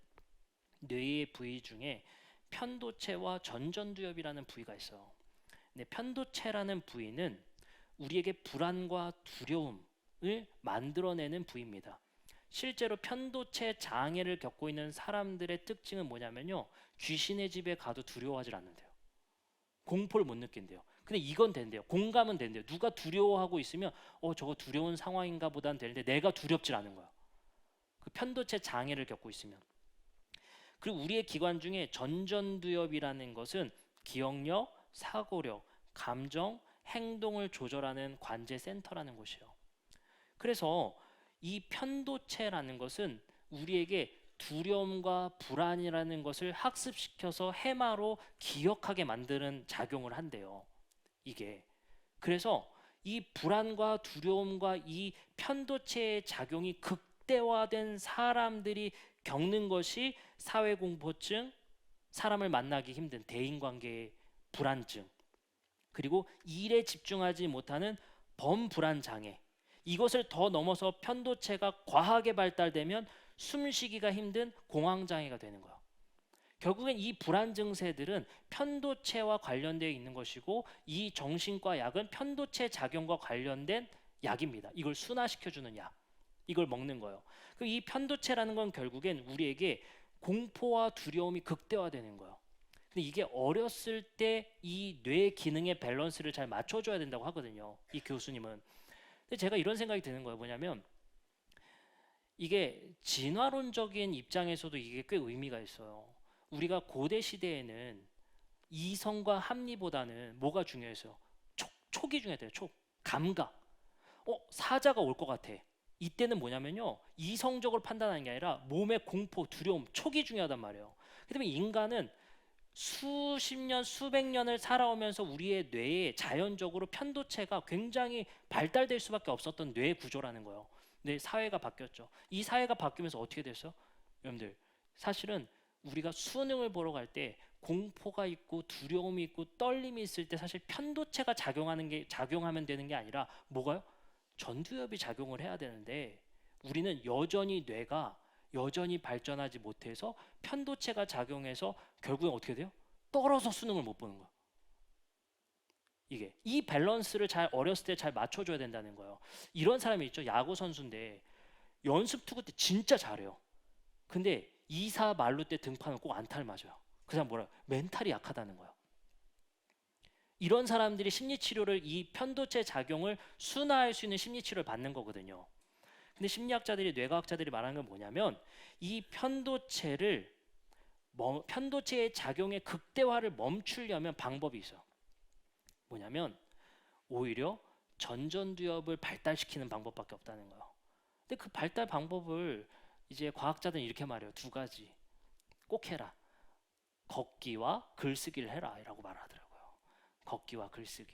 뇌의 부위 중에 편도체와 전전두엽이라는 부위가 있어요. 근데 편도체라는 부위는 우리에게 불안과 두려움을 만들어내는 부위입니다. 실제로 편도체 장애를 겪고 있는 사람들의 특징은 뭐냐면요, 귀신의 집에 가도 두려워하지 않는데요. 공포를 못 느낀대요. 근데 이건 된대요. 공감은 된대요. 누가 두려워하고 있으면 저거 두려운 상황인가 보단 되는데 내가 두렵질 않은 거야, 그 편도체 장애를 겪고 있으면. 그리고 우리의 기관 중에 전전두엽이라는 것은 기억력, 사고력, 감정, 행동을 조절하는 관제 센터라는 곳이에요. 그래서 이 편도체라는 것은 우리에게 두려움과 불안이라는 것을 학습시켜서 해마로 기억하게 만드는 작용을 한대요, 이게. 그래서 이 불안과 두려움과 이 편도체의 작용이 극대화된 사람들이 겪는 것이 사회공포증, 사람을 만나기 힘든 대인관계의 불안증, 그리고 일에 집중하지 못하는 범불안 장애, 이것을 더 넘어서 편도체가 과하게 발달되면 숨쉬기가 힘든 공황장애가 되는 거예요. 결국엔 이 불안 증세들은 편도체와 관련되어 있는 것이고, 이 정신과 약은 편도체 작용과 관련된 약입니다. 이걸 순화시켜주는 약, 이걸 먹는 거예요. 이 편도체라는 건 결국엔 우리에게 공포와 두려움이 극대화되는 거예요. 근데 이게 어렸을 때 이 뇌 기능의 밸런스를 잘 맞춰줘야 된다고 하거든요, 이 교수님은. 근데 제가 이런 생각이 드는 거예요. 뭐냐면 이게 진화론적인 입장에서도 이게 꽤 의미가 있어요. 우리가 고대 시대에는 이성과 합리보다는 뭐가 중요했어요? 촉이 중요했대요. 촉, 감각. 사자가 올 것 같아. 이때는 뭐냐면요, 이성적으로 판단하는 게 아니라 몸의 공포, 두려움, 촉이 중요하단 말이에요. 그다음에 인간은 수십 년, 수백 년을 살아오면서 우리의 뇌에 자연적으로 편도체가 굉장히 발달될 수밖에 없었던 뇌 구조라는 거예요. 뇌 사회가 바뀌었죠. 이 사회가 바뀌면서 어떻게 됐어요? 여러분들, 사실은 우리가 수능을 보러 갈 때 공포가 있고 두려움이 있고 떨림이 있을 때 사실 편도체가 작용하면 되는 게 아니라 뭐가요? 전두엽이 작용을 해야 되는데 우리는 여전히 뇌가 여전히 발전하지 못해서 편도체가 작용해서 결국엔 어떻게 돼요? 떨어서 수능을 못 보는 거야. 이게 이 밸런스를 잘 어렸을 때 잘 맞춰줘야 된다는 거예요. 이런 사람이 있죠. 야구 선수인데 연습 투구 때 진짜 잘해요. 근데 2사 말루 때 등판은 꼭 안타를 맞아요. 그 사람 뭐라? 멘탈이 약하다는 거예요. 이런 사람들이 심리치료를 이 편도체 작용을 순화할 수 있는 심리치료를 받는 거거든요. 근데 심리학자들이 뇌과학자들이 말하는 건 뭐냐면 이 편도체의 작용의 극대화를 멈추려면 방법이 있어요. 뭐냐면 오히려 전전두엽을 발달시키는 방법밖에 없다는 거예요. 근데 그 발달 방법을 이제 과학자들은 이렇게 말해요. 두 가지 꼭 해라. 걷기와 글쓰기를 해라 라고 말하더라고요. 걷기와 글쓰기.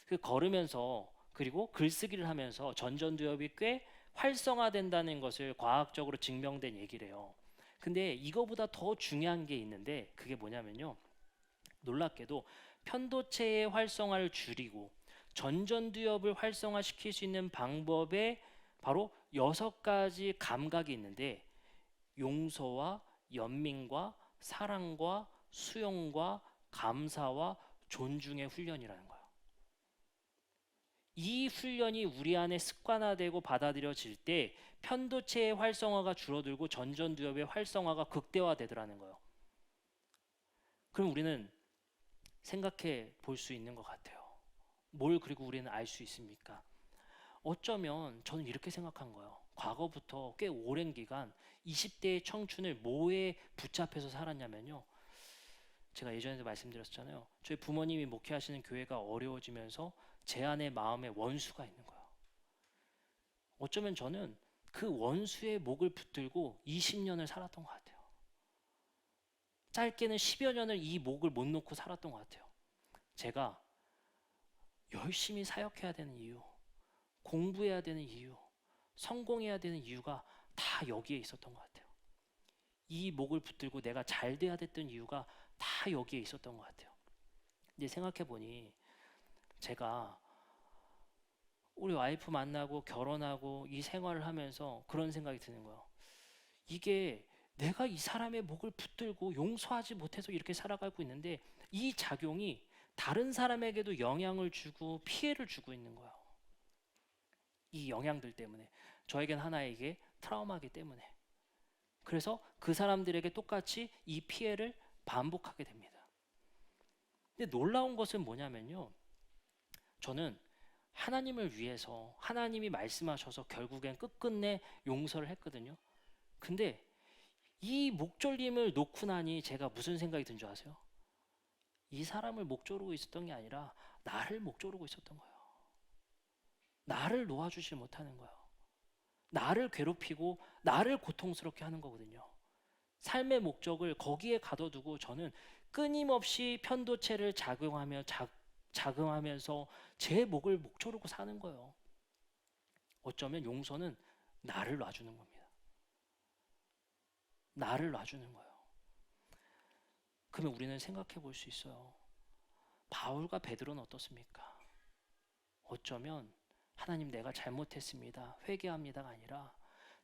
그 걸으면서 그리고 글쓰기를 하면서 전전두엽이 꽤 활성화된다는 것을 과학적으로 증명된 얘기래요. 근데 이거보다 더 중요한 게 있는데 그게 뭐냐면요. 놀랍게도 편도체의 활성화를 줄이고 전전두엽을 활성화시킬 수 있는 방법에 바로 6가지 감각이 있는데 용서와 연민과 사랑과 수용과 감사와 존중의 훈련이라는 거예요. 이 훈련이 우리 안에 습관화되고 받아들여질 때 편도체의 활성화가 줄어들고 전전두엽의 활성화가 극대화되더라는 거예요. 그럼 우리는 생각해 볼 수 있는 것 같아요. 뭘 그리고 우리는 알 수 있습니까? 어쩌면 저는 이렇게 생각한 거예요. 과거부터 꽤 오랜 기간 20대의 청춘을 뭐에 붙잡혀서 살았냐면요. 제가 예전에도 말씀드렸잖아요. 저희 부모님이 목회하시는 교회가 어려워지면서 제 안에 마음에 원수가 있는 거예요. 어쩌면 저는 그 원수의 목을 붙들고 20년을 살았던 것 같아요. 짧게는 10여 년을 이 목을 못 놓고 살았던 것 같아요. 제가 열심히 사역해야 되는 이유, 공부해야 되는 이유, 성공해야 되는 이유가 다 여기에 있었던 것 같아요. 이 목을 붙들고 내가 잘 돼야 됐던 이유가 다 여기에 있었던 것 같아요. 근데 생각해 보니 제가 우리 와이프 만나고 결혼하고 이 생활을 하면서 그런 생각이 드는 거예요. 이게 내가 이 사람의 목을 붙들고 용서하지 못해서 이렇게 살아가고 있는데 이 작용이 다른 사람에게도 영향을 주고 피해를 주고 있는 거예요. 이 영향들 때문에 저에겐 하나의 이게 트라우마이기 때문에 그래서 그 사람들에게 똑같이 이 피해를 반복하게 됩니다. 근데 놀라운 것은 뭐냐면요. 저는 하나님을 위해서 하나님이 말씀하셔서 결국엔 끝끝내 용서를 했거든요. 근데 이 목졸림을 놓고 나니 제가 무슨 생각이 든 줄 아세요? 이 사람을 목조르고 있었던 게 아니라 나를 목조르고 있었던 거예요. 나를 놓아주지 못하는 거예요. 나를 괴롭히고 나를 고통스럽게 하는 거거든요. 삶의 목적을 거기에 가둬두고 저는 끊임없이 편도체를 자극하면서 제 목을 목조르고 사는 거예요. 어쩌면 용서는 나를 놔주는 겁니다. 나를 놔주는 거예요. 그러면 우리는 생각해 볼 수 있어요. 바울과 베드로는 어떻습니까? 어쩌면 하나님 내가 잘못했습니다. 회개합니다가 아니라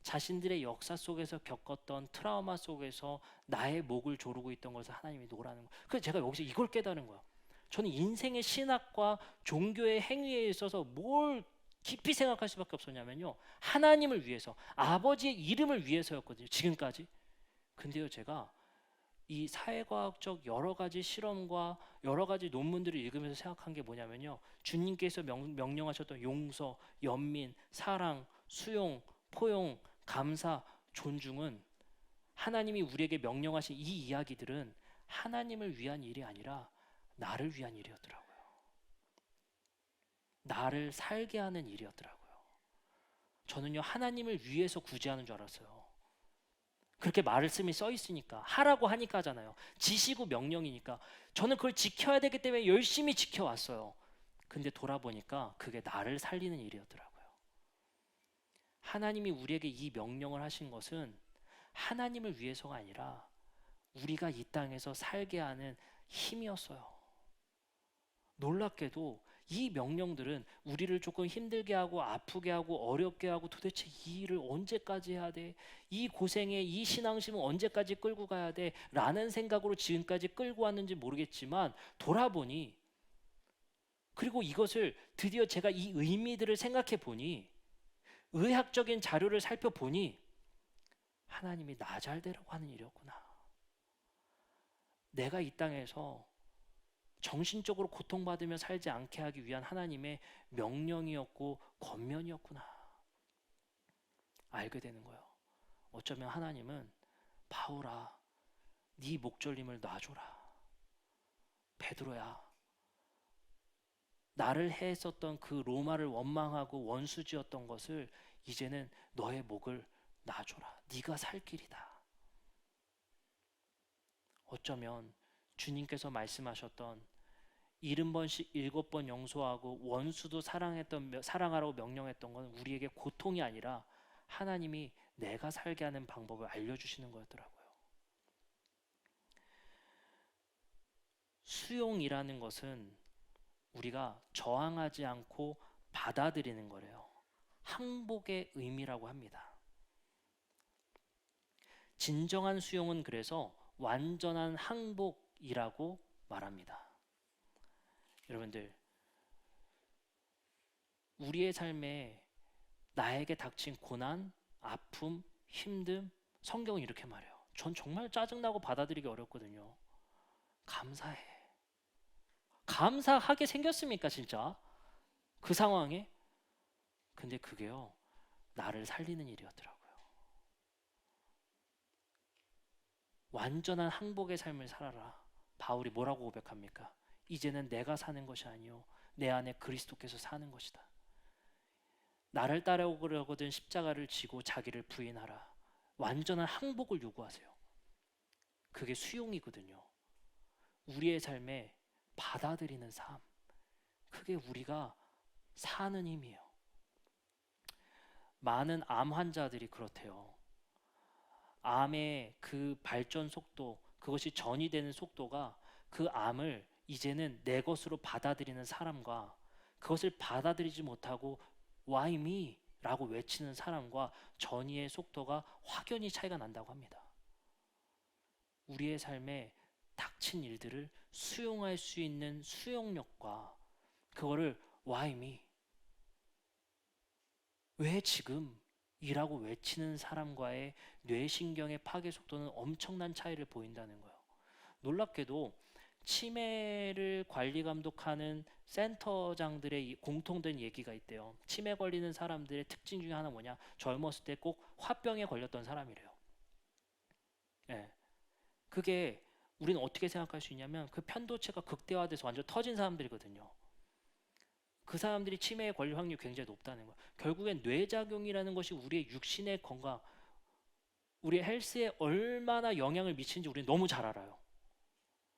자신들의 역사 속에서 겪었던 트라우마 속에서 나의 목을 조르고 있던 것을 하나님이 놓으라는 거예요. 그래서 제가 여기서 이걸 깨달은 거예요. 저는 인생의 신학과 종교의 행위에 있어서 뭘 깊이 생각할 수밖에 없었냐면요. 하나님을 위해서, 아버지의 이름을 위해서였거든요. 지금까지. 근데요, 제가 이 사회과학적 여러 가지 실험과 여러 가지 논문들을 읽으면서 생각한 게 뭐냐면요. 주님께서 명령하셨던 용서, 연민, 사랑, 수용, 포용, 감사, 존중은 하나님이 우리에게 명령하신 이 이야기들은 하나님을 위한 일이 아니라 나를 위한 일이었더라고요. 나를 살게 하는 일이었더라고요. 저는요, 하나님을 위해서 구제하는 줄 알았어요. 그렇게 말씀이 써 있으니까 하라고 하니까잖아요. 지시고 명령이니까 저는 그걸 지켜야 되기 때문에 열심히 지켜왔어요. 근데 돌아보니까 그게 나를 살리는 일이었더라고요. 하나님이 우리에게 이 명령을 하신 것은 하나님을 위해서가 아니라 우리가 이 땅에서 살게 하는 힘이었어요. 놀랍게도 이 명령들은 우리를 조금 힘들게 하고 아프게 하고 어렵게 하고 도대체 이 일을 언제까지 해야 돼? 이 고생에 이 신앙심은 언제까지 끌고 가야 돼? 라는 생각으로 지금까지 끌고 왔는지 모르겠지만 돌아보니, 그리고 이것을 드디어 제가 이 의미들을 생각해 보니, 의학적인 자료를 살펴보니 하나님이 나 잘 되라고 하는 일이었구나. 내가 이 땅에서 정신적으로 고통받으며 살지 않게 하기 위한 하나님의 명령이었고 권면이었구나. 알게 되는 거예요. 어쩌면 하나님은 바울아, 네 목졸림을 놔줘라. 베드로야, 나를 해했었던 그 로마를 원망하고 원수지었던 것을 이제는 너의 목을 놔줘라. 네가 살 길이다. 어쩌면 주님께서 말씀하셨던 70번씩 7번 용서하고 원수도 사랑하라고 명령했던 건 우리에게 고통이 아니라 하나님이 내가 살게 하는 방법을 알려주시는 거였더라고요. 수용이라는 것은 우리가 저항하지 않고 받아들이는 거래요. 항복의 의미라고 합니다. 진정한 수용은 그래서 완전한 항복이라고 말합니다. 여러분들, 우리의 삶에 나에게 닥친 고난, 아픔, 힘듦, 성경은 이렇게 말해요. 전 정말 짜증나고 받아들이기 어렵거든요. 감사해. 감사하게 생겼습니까, 진짜? 그 상황에? 근데 그게요, 나를 살리는 일이었더라고요. 완전한 항복의 삶을 살아라. 바울이 뭐라고 고백합니까? 이제는 내가 사는 것이 아니요 내 안에 그리스도께서 사는 것이다. 나를 따라오려거든 십자가를 지고 자기를 부인하라. 완전한 항복을 요구하세요. 그게 수용이거든요. 우리의 삶에 받아들이는 삶, 그게 우리가 사는 힘이에요. 많은 암 환자들이 그렇대요. 암의 그 발전 속도, 그것이 전이되는 속도가 그 암을 이제는 내 것으로 받아들이는 사람과 그것을 받아들이지 못하고 Why me? 라고 외치는 사람과 전이의 속도가 확연히 차이가 난다고 합니다. 우리의 삶에 닥친 일들을 수용할 수 있는 수용력과 그거를 Why me? 왜 지금? 이라고 외치는 사람과의 뇌신경의 파괴 속도는 엄청난 차이를 보인다는 거예요. 놀랍게도 치매를 관리 감독하는 센터장들의 공통된 얘기가 있대요. 치매 걸리는 사람들의 특징 중에 하나 뭐냐? 젊었을 때 꼭 화병에 걸렸던 사람이래요. 예. 그게 우리는 어떻게 생각할 수 있냐면 그 편도체가 극대화돼서 완전 터진 사람들이거든요. 그 사람들이 치매에 걸릴 확률이 굉장히 높다는 거예요. 결국엔 뇌작용이라는 것이 우리의 육신의 건강, 우리의 헬스에 얼마나 영향을 미치는지 우리는 너무 잘 알아요.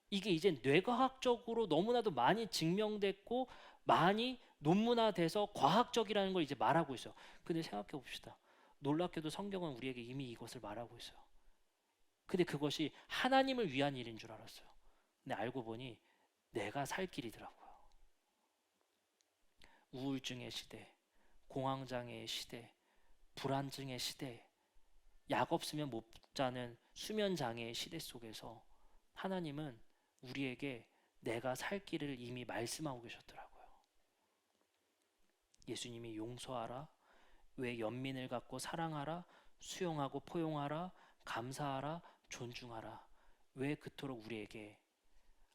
이게 이제 뇌과학적으로 너무나도 많이 증명됐고 많이 논문화돼서 과학적이라는 걸 이제 말하고 있어요. 근데 생각해 봅시다. 놀랍게도 성경은 우리에게 이미 이것을 말하고 있어요. 근데 그것이 하나님을 위한 일인 줄 알았어요. 근데 알고 보니 내가 살 길이더라고요. 우울증의 시대, 공황장애의 시대, 불안증의 시대, 약 없으면 못 자는 수면 장애의 시대 속에서 하나님은 우리에게 내가 살 길을 이미 말씀하고 계셨더라고요. 예수님이 용서하라, 왜 연민을 갖고 사랑하라, 수용하고 포용하라, 감사하라, 존중하라. 왜 그토록 우리에게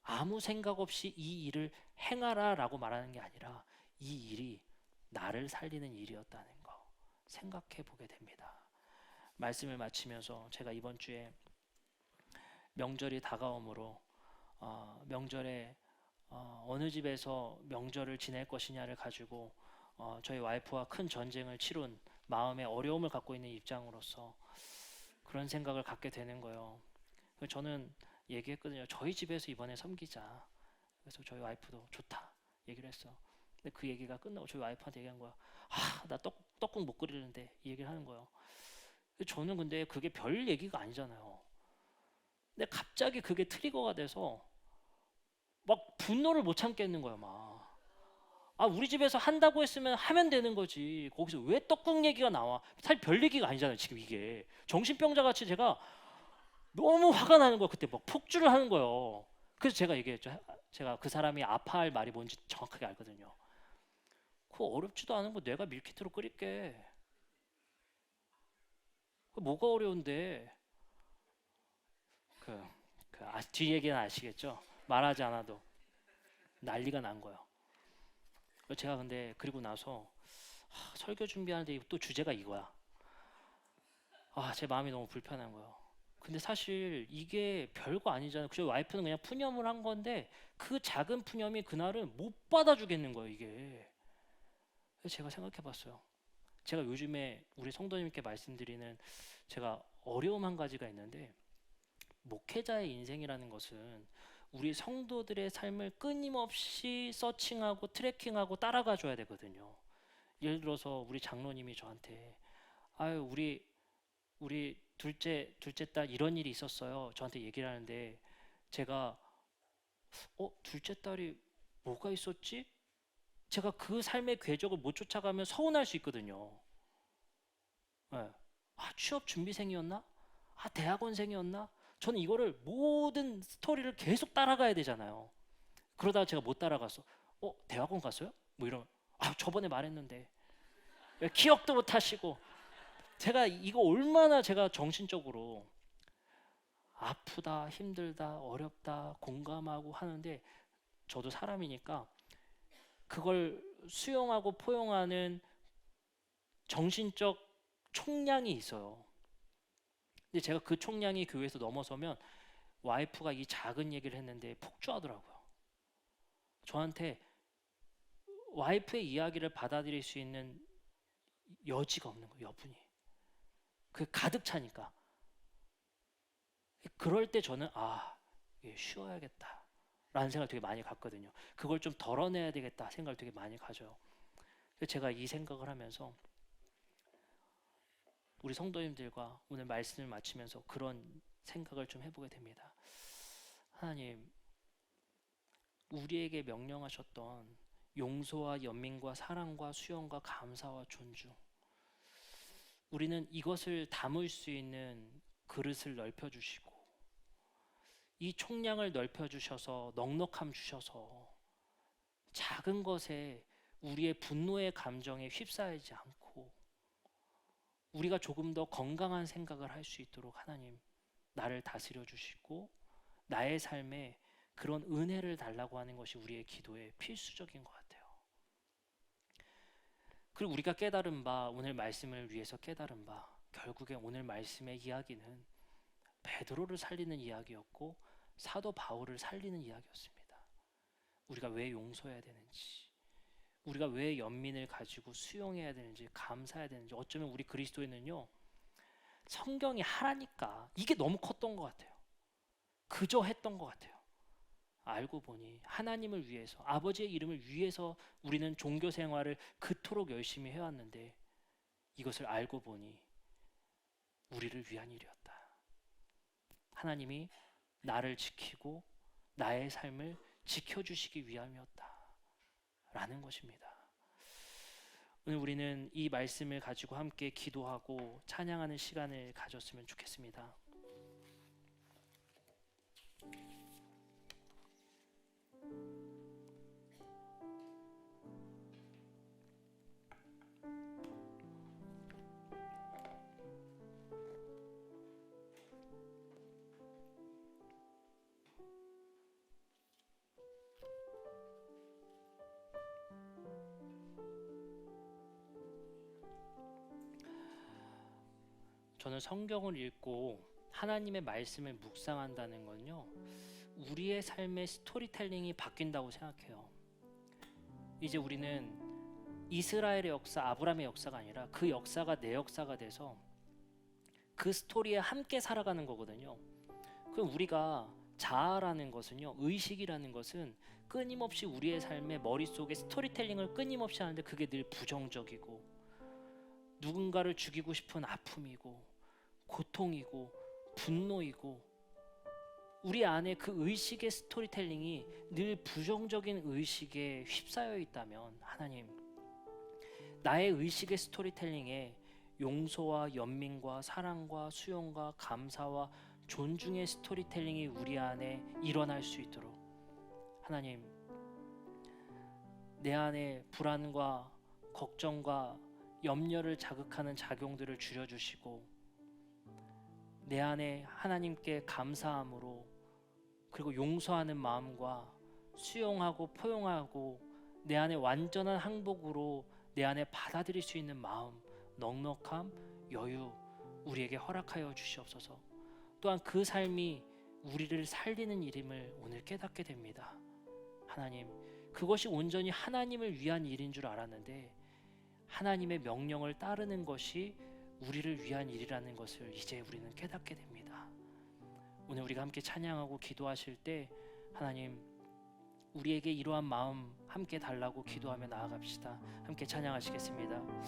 아무 생각 없이 이 일을 행하라 라고 말하는 게 아니라 이 일이 나를 살리는 일이었다는 거 생각해 보게 됩니다. 말씀을 마치면서 제가 이번 주에 명절이 다가오므로 명절에 어느 집에서 명절을 지낼 것이냐를 가지고 저희 와이프와 큰 전쟁을 치룬 마음의 어려움을 갖고 있는 입장으로서 그런 생각을 갖게 되는 거예요. 저는 얘기했거든요. 저희 집에서 이번에 섬기자. 그래서 저희 와이프도 좋다 얘기를 했어. 근데 그 얘기가 끝나고 저희 와이프한테 얘기한 거야. 나 떡국 못 끓이는데 이 얘기를 하는 거예요. 저는 근데 그게 별 얘기가 아니잖아요. 근데 갑자기 그게 트리거가 돼서 막 분노를 못 참겠는 거예요, 막. 아, 우리 집에서 한다고 했으면 하면 되는 거지. 거기서 왜 떡국 얘기가 나와? 사실 별 얘기가 아니잖아요, 지금 이게. 정신병자 같이 제가 너무 화가 나는 거예요. 그때 막 폭주를 하는 거예요. 그래서 제가 얘기했죠. 제가 그 사람이 아파할 말이 뭔지 정확하게 알거든요. 그거 어렵지도 않은 거 내가 밀키트로 끓일게. 그 뭐가 어려운데? 뒤 얘기는 아시겠죠? 말하지 않아도 난리가 난 거예요. 제가 근데 그리고 나서 설교 준비하는데 또 주제가 이거야. 제 마음이 너무 불편한 거예요. 근데 사실 이게 별거 아니잖아요. 그저 와이프는 그냥 푸념을 한 건데 그 작은 푸념이 그날은 못 받아주겠는 거예요, 이게. 그래서 제가 생각해 봤어요. 제가 요즘에 우리 성도님께 말씀드리는 제가 어려움 한 가지가 있는데, 목회자의 인생이라는 것은 우리 성도들의 삶을 끊임없이 서칭하고 트래킹하고 따라가 줘야 되거든요. 예를 들어서 우리 장로님이 저한테 아유 우리 둘째 딸 이런 일이 있었어요. 저한테 얘기를 하는데 제가 둘째 딸이 뭐가 있었지? 제가 그 삶의 궤적을 못 쫓아가면 서운할 수 있거든요. 네. 취업 준비생이었나? 대학원생이었나? 저는 이거를 모든 스토리를 계속 따라가야 되잖아요. 그러다가 제가 못 따라갔어. 대학원 갔어요? 뭐 이런. 저번에 말했는데. 왜 기억도 못 하시고. 제가 이거 얼마나 제가 정신적으로 아프다, 힘들다, 어렵다, 공감하고 하는데 저도 사람이니까 그걸 수용하고 포용하는 정신적 총량이 있어요. 근데 제가 그 총량이 교회에서 넘어서면 와이프가 이 작은 얘기를 했는데 폭주하더라고요. 저한테 와이프의 이야기를 받아들일 수 있는 여지가 없는 거예요, 여분이. 그 가득 차니까. 그럴 때 저는 쉬어야겠다 라는 생각을 되게 많이 갖거든요. 그걸 좀 덜어내야 되겠다 생각을 되게 많이 가져요. 그래서 제가 이 생각을 하면서 우리 성도님들과 오늘 말씀을 마치면서 그런 생각을 좀 해보게 됩니다. 하나님, 우리에게 명령하셨던 용서와 연민과 사랑과 수용과 감사와 존중, 우리는 이것을 담을 수 있는 그릇을 넓혀주시고 이 총량을 넓혀주셔서 넉넉함 주셔서 작은 것에 우리의 분노의 감정에 휩싸이지 않고 우리가 조금 더 건강한 생각을 할 수 있도록 하나님 나를 다스려 주시고 나의 삶에 그런 은혜를 달라고 하는 것이 우리의 기도의 필수적인 것 같아요. 그리고 우리가 깨달은 바, 오늘 말씀을 위해서 깨달은 바, 결국에 오늘 말씀의 이야기는 베드로를 살리는 이야기였고 사도 바울을 살리는 이야기였습니다. 우리가 왜 용서해야 되는지, 우리가 왜 연민을 가지고 수용해야 되는지, 감사해야 되는지. 어쩌면 우리 그리스도인은요, 성경이 하라니까 이게 너무 컸던 것 같아요. 그저 했던 것 같아요. 알고 보니 하나님을 위해서, 아버지의 이름을 위해서 우리는 종교 생활을 그토록 열심히 해왔는데 이것을 알고 보니 우리를 위한 일이었다. 하나님이 나를 지키고 나의 삶을 지켜주시기 위함이었다 라는 것입니다. 오늘 우리는 이 말씀을 가지고 함께 기도하고 찬양하는 시간을 가졌으면 좋겠습니다. 저는 성경을 읽고 하나님의 말씀을 묵상한다는 건요, 우리의 삶의 스토리텔링이 바뀐다고 생각해요. 이제 우리는 이스라엘의 역사, 아브라함의 역사가 아니라 그 역사가 내 역사가 돼서 그 스토리에 함께 살아가는 거거든요. 그럼 우리가 자아라는 것은요, 의식이라는 것은 끊임없이 우리의 삶의 머릿속에 스토리텔링을 끊임없이 하는데 그게 늘 부정적이고 누군가를 죽이고 싶은 아픔이고 고통이고 분노이고 우리 안에 그 의식의 스토리텔링이 늘 부정적인 의식에 휩싸여 있다면 하나님, 나의 의식의 스토리텔링에 용서와 연민과 사랑과 수용과 감사와 존중의 스토리텔링이 우리 안에 일어날 수 있도록 하나님, 내 안에 불안과 걱정과 염려를 자극하는 작용들을 줄여주시고 내 안에 하나님께 감사함으로 그리고 용서하는 마음과 수용하고 포용하고 내 안에 완전한 항복으로 내 안에 받아들일 수 있는 마음, 넉넉함, 여유 우리에게 허락하여 주시옵소서. 또한 그 삶이 우리를 살리는 일임을 오늘 깨닫게 됩니다. 하나님, 그것이 온전히 하나님을 위한 일인 줄 알았는데 하나님의 명령을 따르는 것이 우리를 위한 일이라는 것을 이제 우리는 깨닫게 됩니다. 오늘 우리가 함께 찬양하고 기도하실 때 하나님, 우리에게 이러한 마음 함께 달라고 기도하며 나아갑시다. 함께 찬양하시겠습니다.